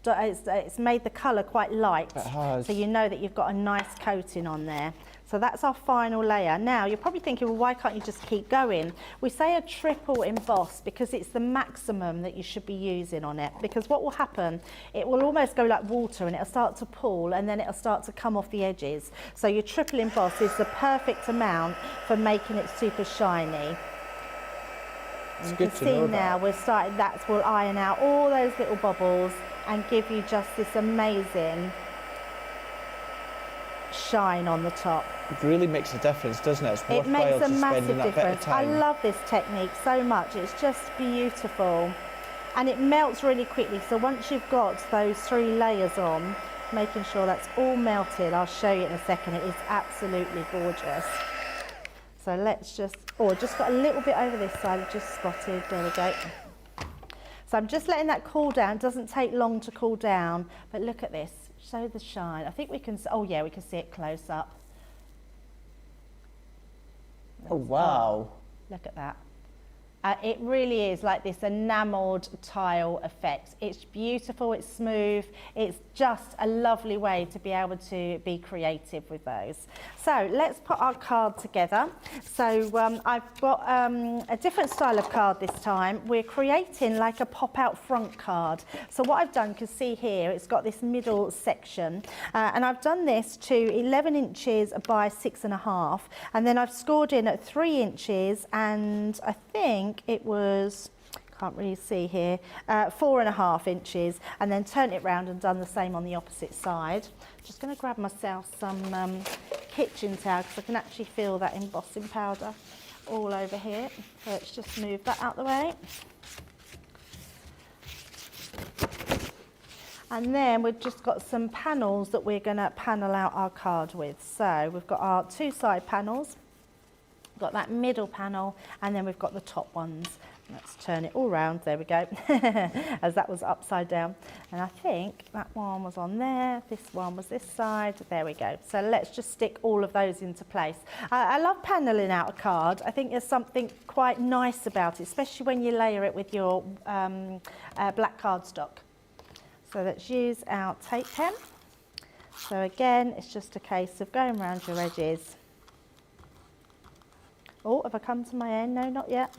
it's made the colour quite light. It has. So you know that you've got a nice coating on there. So that's our final layer. Now you're probably thinking, well, why can't you just keep going? We say a triple emboss because it's the maximum that you should be using on it. Because what will happen, it will almost go like water, and it'll start to pool, and then it'll start to come off the edges. So your triple emboss is the perfect amount for making it super shiny. It's you good can to see know now that. we're starting, that will iron out all those little bubbles and give you just this amazing shine on the top. It really makes a difference, doesn't it? It's It worthwhile makes a just massive spending that bit of difference. I time. love this technique so much. It's just beautiful. And it melts really quickly. So once you've got those 3 layers on, making sure that's all melted, I'll show you in a second. It is absolutely gorgeous. So let's just, just got a little bit over this side, I've just spotted, there we go. So I'm just letting that cool down. It doesn't take long to cool down, but look at this, show the shine. I think we can, oh yeah, we can see it close up. Oh, wow. Look at that. It really is like this enamelled tile effect. It's beautiful, it's smooth, it's just a lovely way to be able to be creative with those. So let's put our card together. So I've got a different style of card this time. We're creating like a pop-out front card. So what I've done, you can see here, it's got this middle section. And I've done this to 11 inches by 6.5. And then I've scored in at 3 inches and I think it was, can't really see here, 4.5 inches, and then turned it round and done the same on the opposite side. Just going to grab myself some kitchen towel because I can actually feel that embossing powder all over here. So let's just move that out the way. And then we've just got some panels that we're going to panel out our card with. So we've got our 2 side panels. We've got that middle panel, and then we've got the top ones. Let's turn it all round, there we go, as that was upside down. And I think that one was on there, this one was this side, there we go. So let's just stick all of those into place. I love panelling out a card. I think there's something quite nice about it, especially when you layer it with your black cardstock. So let's use our tape pen. So again, it's just a case of going around your edges. Oh, have I come to my end? No, not yet.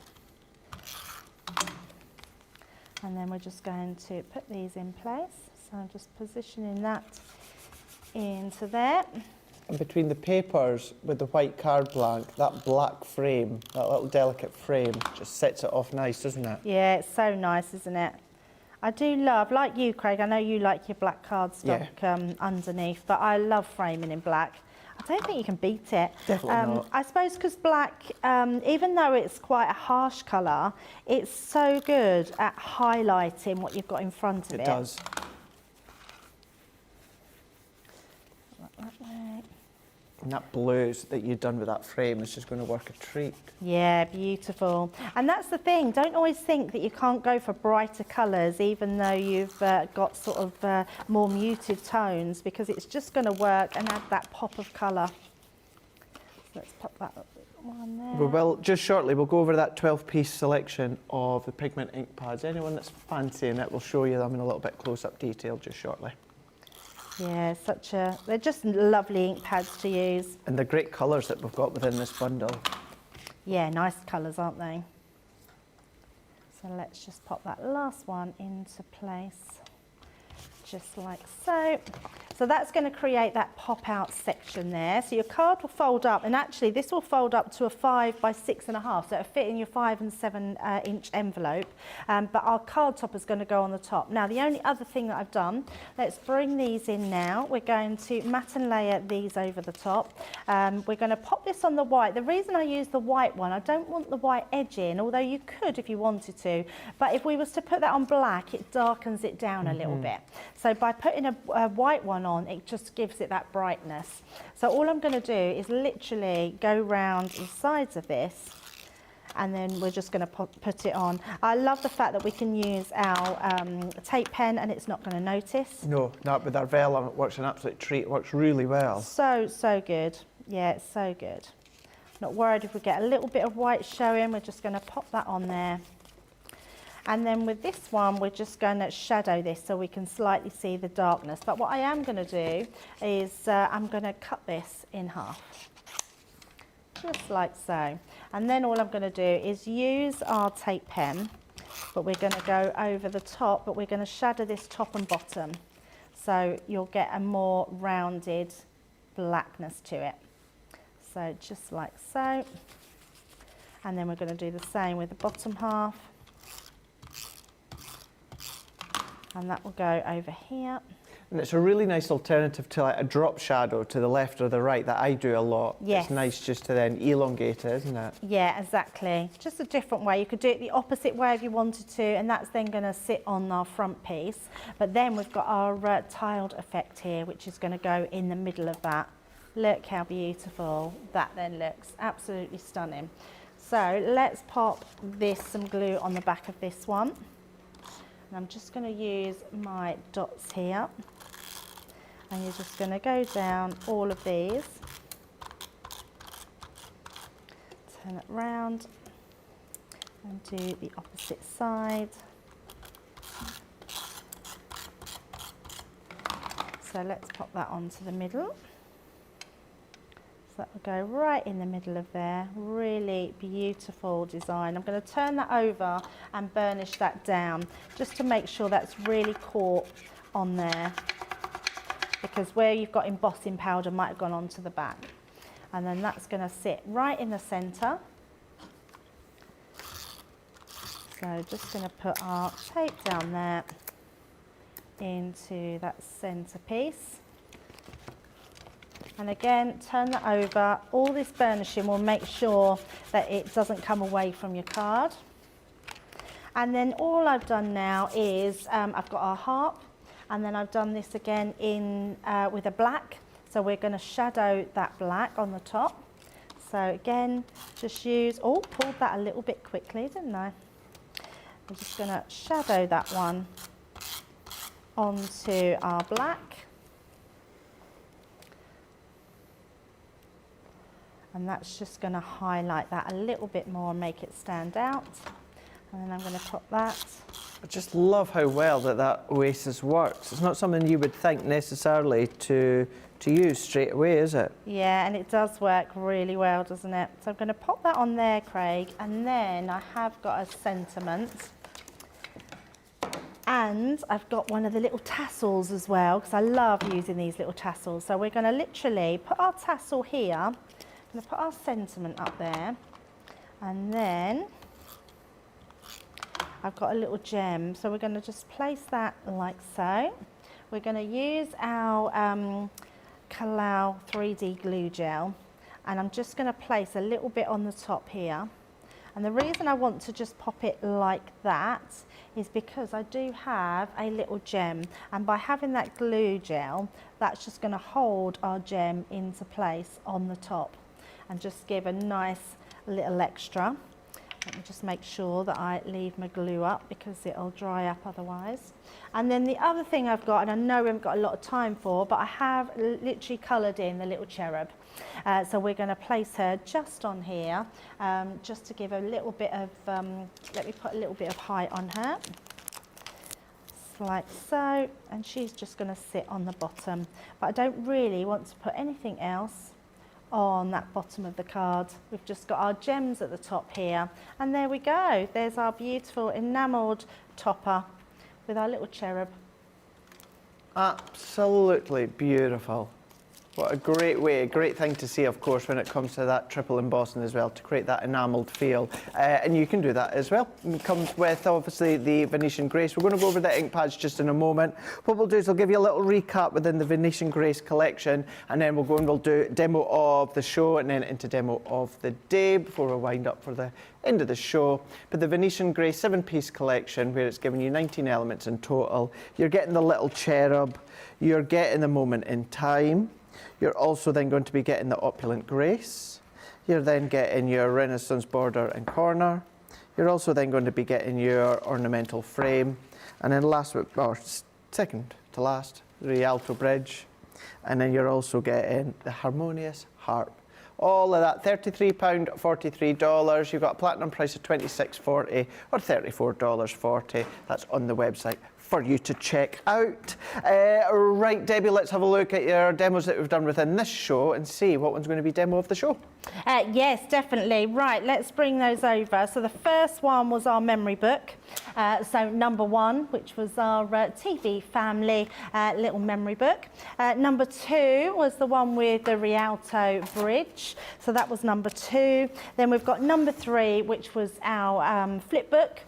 And then we're just going to put these in place. So I'm just positioning that into there. And between the papers with the white card blank, that black frame, that little delicate frame, just sets it off nice, doesn't it? Yeah, it's so nice, isn't it? I do love, like you, Craig, I know you like your black cardstock underneath, but I love framing in black. I don't think you can beat it. Definitely not. I suppose because black, even though it's quite a harsh colour, it's so good at highlighting what you've got in front of it. It does. That way. And that blues that you've done with that frame is just going to work a treat. Yeah, beautiful. And that's the thing, don't always think that you can't go for brighter colours even though you've got sort of more muted tones, because it's just going to work and add that pop of colour. So let's pop that one there. We will, just shortly, we'll go over that 12-piece selection of the Pigment Inkpads. Anyone that's fancying it, we'll show you them in a little bit close-up detail just shortly. Yeah, they're just lovely ink pads to use. And the great colours that we've got within this bundle. Yeah, nice colours, aren't they? So let's just pop that last one into place, just like so. So that's going to create that pop-out section there. So your card will fold up, and actually this will fold up to a 5 by 6.5, so it'll fit in your 5 and 7 inch envelope. But our card topper is going to go on the top. Now the only other thing that I've done, let's bring these in now. We're going to mat and layer these over the top. We're going to pop this on the white. The reason I use the white one, I don't want the white edge in, although you could if you wanted to. But if we was to put that on black, it darkens it down a little bit. So by putting a white one on, it just gives it that brightness. So all I'm going to do is literally go round the sides of this, and then we're just going to put it on. I love the fact that we can use our tape pen and it's not going to notice. No, not with our vellum, it works an absolute treat. It works really well. So good. Yeah, it's so good. Not worried if we get a little bit of white showing. We're just going to pop that on there. And then with this one, we're just going to shadow this so we can slightly see the darkness. But what I am going to do is I'm going to cut this in half, just like so. And then all I'm going to do is use our tape pen, but we're going to go over the top, but we're going to shadow this top and bottom. So you'll get a more rounded blackness to it. So just like so. And then we're going to do the same with the bottom half. And that will go over here. And it's a really nice alternative to like a drop shadow to the left or the right that I do a lot. Yes. It's nice just to then elongate it, isn't it? Yeah, exactly. Just a different way. You could do it the opposite way if you wanted to, and that's then going to sit on our front piece. But then we've got our tiled effect here, which is going to go in the middle of that. Look how beautiful that then looks. Absolutely stunning. So let's pop some glue on the back of this one. And I'm just going to use my dots here. And you're just going to go down all of these. Turn it round and do the opposite side. So let's pop that onto the middle. So that will go right in the middle of there. Really beautiful design. I'm going to turn that over and burnish that down just to make sure that's really caught on there, because where you've got embossing powder might have gone onto the back. And then that's going to sit right in the centre. So just going to put our tape down there into that centre piece. And again, turn that over. All this burnishing will make sure that it doesn't come away from your card. And then all I've done now is I've got our harp, and then I've done this again in with a black. So we're going to shadow that black on the top. So again, just use, oh, pulled that a little bit quickly, didn't I? I'm just going to shadow that one onto our black. And that's just going to highlight that a little bit more and make it stand out. And then I'm going to pop that. I just love how well that Oasis works. It's not something you would think necessarily to use straight away, is it? Yeah, and it does work really well, doesn't it? So I'm going to pop that on there, Craig, and then I have got a sentiment. And I've got one of the little tassels as well, because I love using these little tassels. So we're going to literally put our tassel here. I'm going to put our sentiment up there, and then I've got a little gem, so we're going to just place that like so. We're going to use our Kalau 3D glue gel, and I'm just going to place a little bit on the top here. And the reason I want to just pop it like that is because I do have a little gem, and by having that glue gel, that's just going to hold our gem into place on the top and just give a nice little extra. Let me just make sure that I leave my glue up because it'll dry up otherwise. And then the other thing I've got, and I know we haven't got a lot of time for, but I have literally coloured in the little cherub. So we're going to place her just on here, just to give a little bit of, let me put a little bit of height on her. Like so, and she's just going to sit on the bottom. But I don't really want to put anything else on that bottom of the card. We've just got our gems at the top here, and there we go. There's our beautiful enamelled topper with our little cherub. Absolutely beautiful. What a great way, a great thing to see, of course, when it comes to that triple embossing as well, to create that enamelled feel. And you can do that as well. It comes with, obviously, the Venetian Grace. We're going to go over the ink pads just in a moment. What we'll do is I'll give you a little recap within the Venetian Grace collection, and then we'll go and we'll do a demo of the show and then into demo of the day before we wind up for the end of the show. But the Venetian Grace 7-piece collection, where it's giving you 19 elements in total, you're getting the little cherub, you're getting the moment in time. You're also then going to be getting the opulent grace. You're then getting your Renaissance border and corner. You're also then going to be getting your ornamental frame. And then last, or second to last, the Rialto bridge. And then you're also getting the harmonious harp. All of that, £33, $43. You've got a platinum price of $26.40 or $34.40. That's on the website for you to check out. Right, Debbie, let's have a look at your demos that we've done within this show and see what one's going to be demo of the show. Yes, definitely. Right, let's bring those over. So the first one was our memory book. So number one, which was our TV family little memory book. Number two was the one with the Rialto bridge. So that was number two. Then we've got number three, which was our flip book.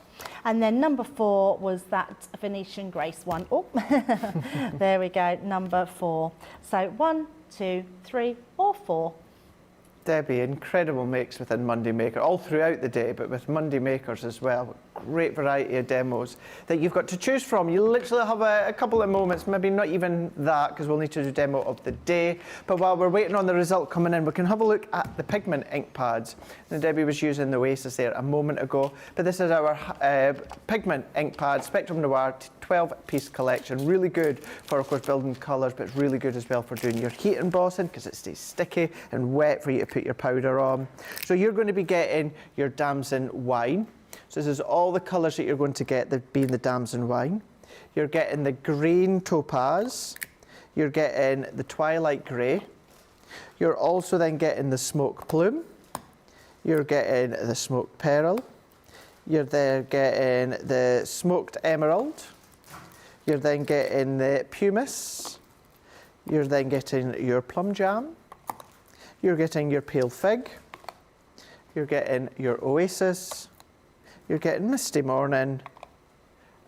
And then number 4 was that Venetian Grace one. Oh, there we go, number 4. So 1, 2, 3 or 4. Debbie, incredible makes within Monday Maker, all throughout the day, but with Monday Makers as well. Great variety of demos that you've got to choose from. You literally have a couple of moments, maybe not even that, because we'll need to do demo of the day. But while we're waiting on the result coming in, we can have a look at the Pigment Inkpads. Now, Debbie was using the Oasis there a moment ago, but this is our Pigment Inkpad Spectrum Noir 12-piece collection. Really good for, of course, building colours, but it's really good as well for doing your heat embossing, because it stays sticky and wet for you to put your powder on. So you're going to be getting your Damson Wine. So this is all the colours that you're going to get, that being the Damson Wine. You're getting the Green Topaz. You're getting the Twilight Grey. You're also then getting the Smoke Plume. You're getting the Smoked Pearl. You're there getting the Smoked Emerald. You're then getting the Pumice. You're then getting your Plum Jam. You're getting your Pale Fig. You're getting your Oasis. You're getting Misty Morning,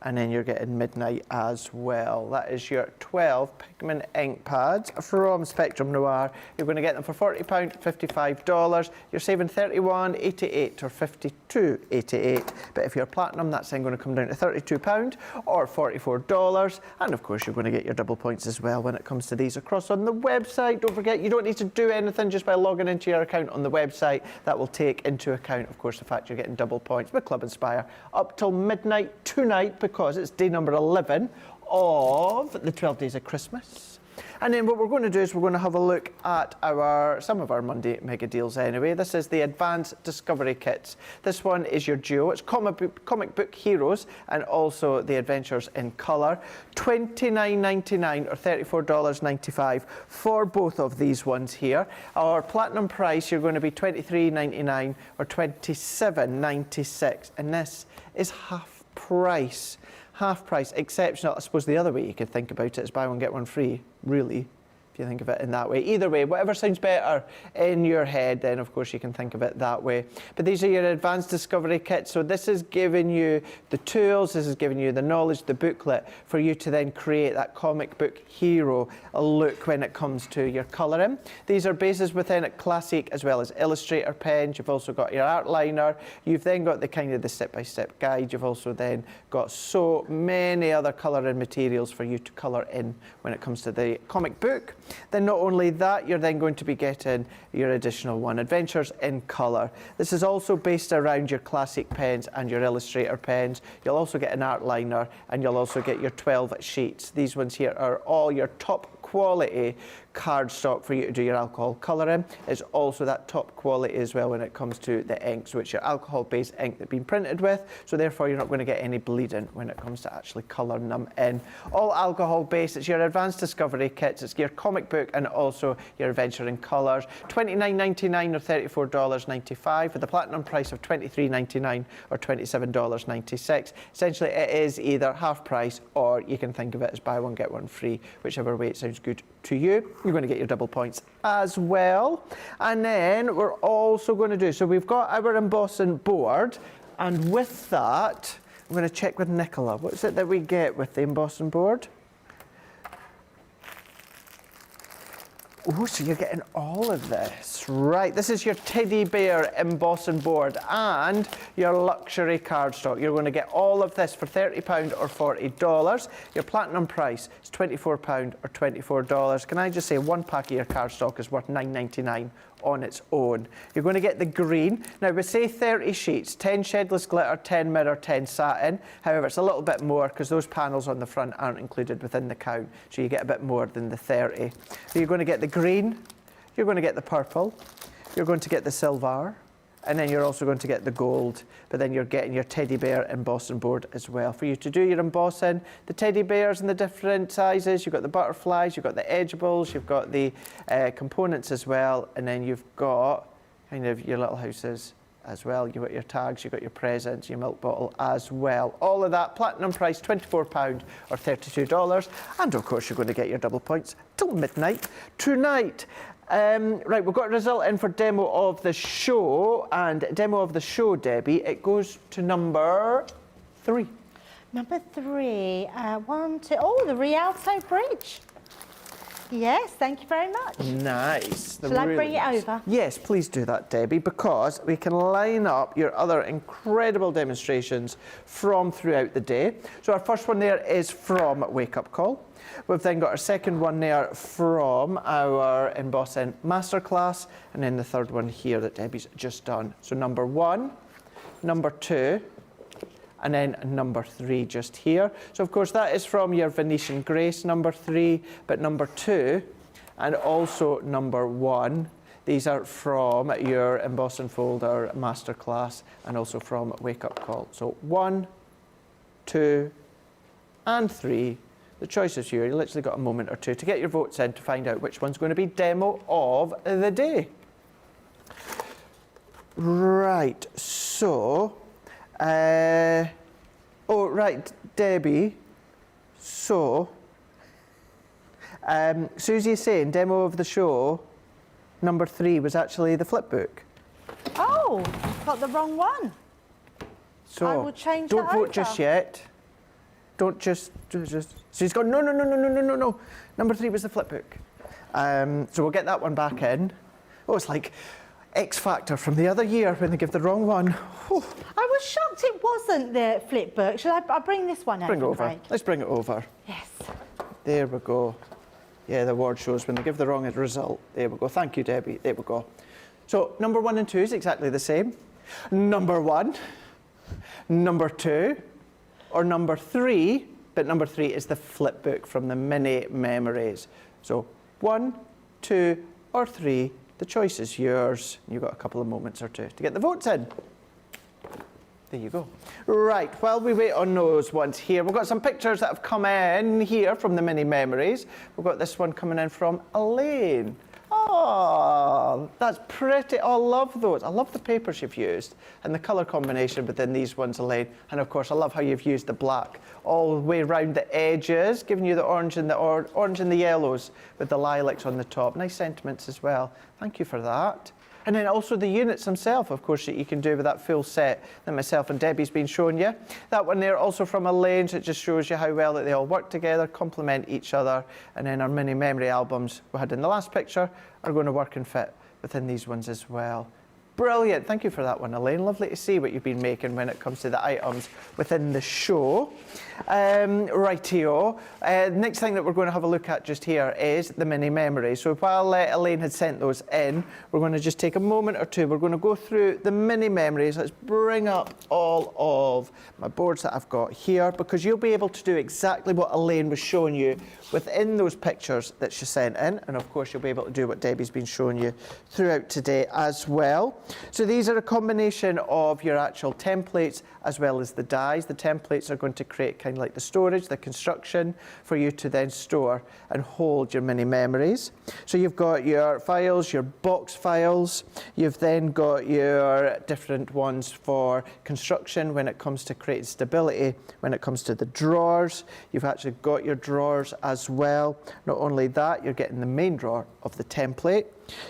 and then you're getting Midnight as well. That is your 12 Pigment Inkpads from Spectrum Noir. You're going to get them for £40, $55. You're saving £31.88 or $52.88. But if you're Platinum, that's then going to come down to £32 or $44. And of course, you're going to get your double points as well when it comes to these across on the website. Don't forget, you don't need to do anything just by logging into your account on the website. That will take into account, of course, the fact you're getting double points with Club Inspire up till midnight tonight, because it's day number 11 of the 12 days of Christmas. And then what we're going to do is we're going to have a look at some of our Monday mega deals anyway. This is the Advanced Discovery Kits. This one is your duo. It's comic book heroes and also the Adventures in Colour. $29.99 or $34.95 for both of these ones here. Our Platinum price, you're going to be $23.99 or $27.96. And this is half price. Half price, exceptional. I suppose the other way you could think about it is buy one, get one free, really, if you think of it in that way. Either way, whatever sounds better in your head, then of course you can think of it that way. But these are your Advanced Discovery Kits. So this is giving you the tools, this is giving you the knowledge, the booklet, for you to then create that comic book hero look when it comes to your colouring. These are bases within it, Classic as well as Illustrator pens. You've also got your art liner. You've then got the kind of the step-by-step guide. You've also then got so many other colouring materials for you to colour in when it comes to the comic book. Then not only that, you're then going to be getting your additional one, Adventures in Colour. This is also based around your Classic pens and your Illustrator pens. You'll also get an art liner, and you'll also get your 12 sheets. These ones here are all your top quality cardstock for you to do your alcohol colouring. It's also that top quality as well when it comes to the inks, which are alcohol-based ink that's been printed with, so therefore you're not going to get any bleeding when it comes to actually colouring them in. All alcohol-based. It's your Advanced Discovery Kits, it's your comic book and also your Adventure in Colours. $29.99 or $34.95 with a Platinum price of $23.99 or $27.96. Essentially, it is either half price or you can think of it as buy one, get one free, whichever way it sounds good to you. You're going to get your double points as well. And then we're also going to do, so we've got our embossing board, and with that, I'm going to check with Nicola. What is it that we get with the embossing board? Oh, so you're getting all of this. Right, this is your teddy bear embossing board and your luxury cardstock. You're going to get all of this for £30 or $40. Your Platinum price is £24 or $24. Can I just say one pack of your cardstock is worth $9.99 on its own. You're going to get the green. Now we say 30 sheets, 10 shedless glitter, 10 mirror, 10 satin. However, it's a little bit more because those panels on the front aren't included within the count, so you get a bit more than the 30. So you're going to get the green, you're going to get the purple, you're going to get the silver, and then you're also going to get the gold, but then you're getting your teddy bear embossing board as well. For you to do your embossing, the teddy bears in the different sizes, you've got the butterflies, you've got the edgeables, you've got the components as well, and then you've got kind of your little houses as well. You've got your tags, you've got your presents, your milk bottle as well. All of that, Platinum price £24 or $32, and of course you're going to get your double points till midnight tonight. Right, we've got a result in for demo of the show, and demo of the show, Debbie, it goes to number 3. Number 3, 1, 2, oh, the Rialto Bridge. Yes, thank you very much. Nice. Shall I bring it over? Yes, please do that, Debbie, because we can line up your other incredible demonstrations from throughout the day. So our first one there is from Wake Up Call. We've then got our second one there from our embossing masterclass, and then the third one here that Debbie's just done. So number 1, number 2, and then number 3 just here. So of course that is from your Venetian Grace number 3, but number 2 and also number 1, these are from your Emboss and Folder Masterclass and also from Wake Up Call. So 1, 2 and 3. The choice is here. You literally got a moment or two to get your votes in to find out which one's going to be demo of the day. Right, so oh, right, Debbie. So, Susie's saying demo of the show, number 3 was actually the flipbook. Oh, got the wrong one. So, I will change don't that vote over. just yet. Don't just. She's gone, no. Number 3 was the flipbook. So we'll get that one back in. Oh, it's like X Factor from the other year when they give the wrong one. Whew. I was shocked it wasn't the flip book. Shall I bring this one Bring it over, over. Craig? Let's bring it over. Yes. There we go. Yeah, the award shows when they give the wrong result. There we go. Thank you, Debbie. There we go. So number 1 and 2 is exactly the same. Number 1, number 2, or number 3, but number 3 is the flip book from the mini memories. So 1, 2, or 3. The choice is yours. You've got a couple of moments or two to get the votes in. There you go. Right, while we wait on those ones here, we've got some pictures that have come in here from the mini memories. We've got this one coming in from Elaine. Oh, that's pretty. Oh, I love those. I love the papers you've used and the colour combination within these ones, Elaine. And of course, I love how you've used the black all the way around the edges, giving you the orange and the orange and the yellows with the lilacs on the top. Nice sentiments as well. Thank you for that. And then also the units themselves, of course, that you can do with that full set that myself and Debbie's been showing you. That one there also from Elaine, so it just shows you how well that they all work together, complement each other. And then our mini memory albums we had in the last picture are going to work and fit within these ones as well. Brilliant. Thank you for that one, Elaine. Lovely to see what you've been making when it comes to the items within the show. Rightio. Next thing that we're going to have a look at just here is the mini memories. So while Elaine had sent those in, we're going to just take a moment or two. We're going to go through the mini memories. Let's bring up all of my boards that I've got here, because you'll be able to do exactly what Elaine was showing you within those pictures that she sent in. And of course, you'll be able to do what Debbie's been showing you throughout today as well. So these are a combination of your actual templates as well as the dies. The templates are going to create kind of like the storage, the construction for you to then store and hold your mini memories. So you've got your files, your box files. You've then got your different ones for construction when it comes to creating stability, when it comes to the drawers. You've actually got your drawers as well. Not only that, you're getting the main drawer of the template.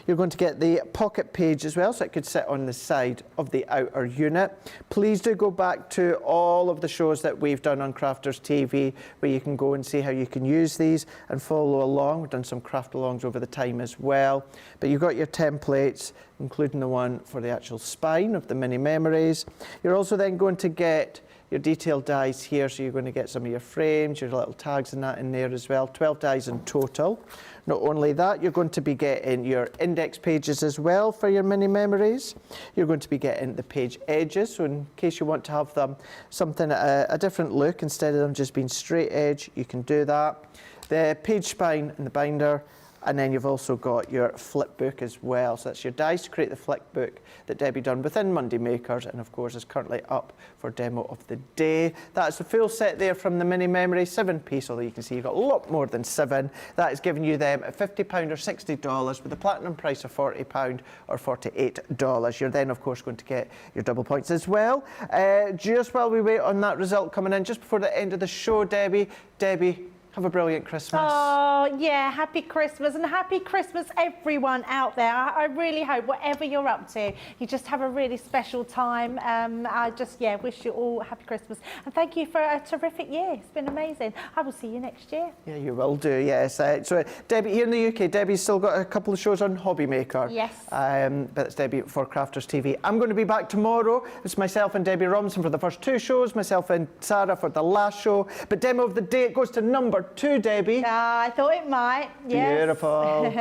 You're going to get the pocket page as well, so it could sit on the side of the outer unit. Please do go back to all of the shows that we've done on Crafters TV, where you can go and see how you can use these and follow along. We've done some craft alongs over the time as well. But you've got your templates, including the one for the actual spine of the mini memories. You're also then going to get your detailed dies here, so you're going to get some of your frames, your little tags and that in there as well. 12 dies in total. Not only that, you're going to be getting your index pages as well for your mini memories. You're going to be getting the page edges, so in case you want to have them something a different look, instead of them just being straight edge, you can do that. The page spine and the binder. And then you've also got your flip book as well. So that's your dies to create the flip book that Debbie done within Monday Makers, and of course is currently up for demo of the day. That's the full set there from the mini memory, 7-piece, although you can see you've got a lot more than 7. That is giving you them at £50 or $60 with a platinum price of £40 or $48. You're then of course going to get your double points as well. Just while we wait on that result coming in, just before the end of the show, Debbie, Have a brilliant Christmas. Oh, yeah, happy Christmas and happy Christmas everyone out there. I really hope whatever you're up to, you just have a really special time. I just, wish you all a happy Christmas. And thank you for a terrific year. It's been amazing. I will see you next year. Yeah, you will do, yes. So, Debbie, here in the UK, Debbie's still got a couple of shows on Hobby Maker. Yes. But it's Debbie for Crafters TV. I'm going to be back tomorrow. It's myself and Debbie Robinson for the first 2 shows, myself and Sarah for the last show. But demo of the day, it goes to number 2, Debbie. I thought it might. Yes. Beautiful.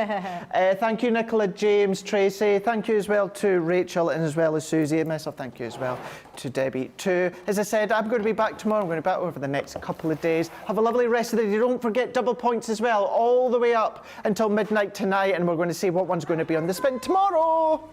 Thank you, Nicola, James, Tracy. Thank you as well to Rachel and as well as Susie. And myself, thank you as well to Debbie too. As I said, I'm going to be back tomorrow. I'm going to be back over the next couple of days. Have a lovely rest of the day. Don't forget double points as well, all the way up until midnight tonight. And we're going to see what one's going to be on the spin tomorrow.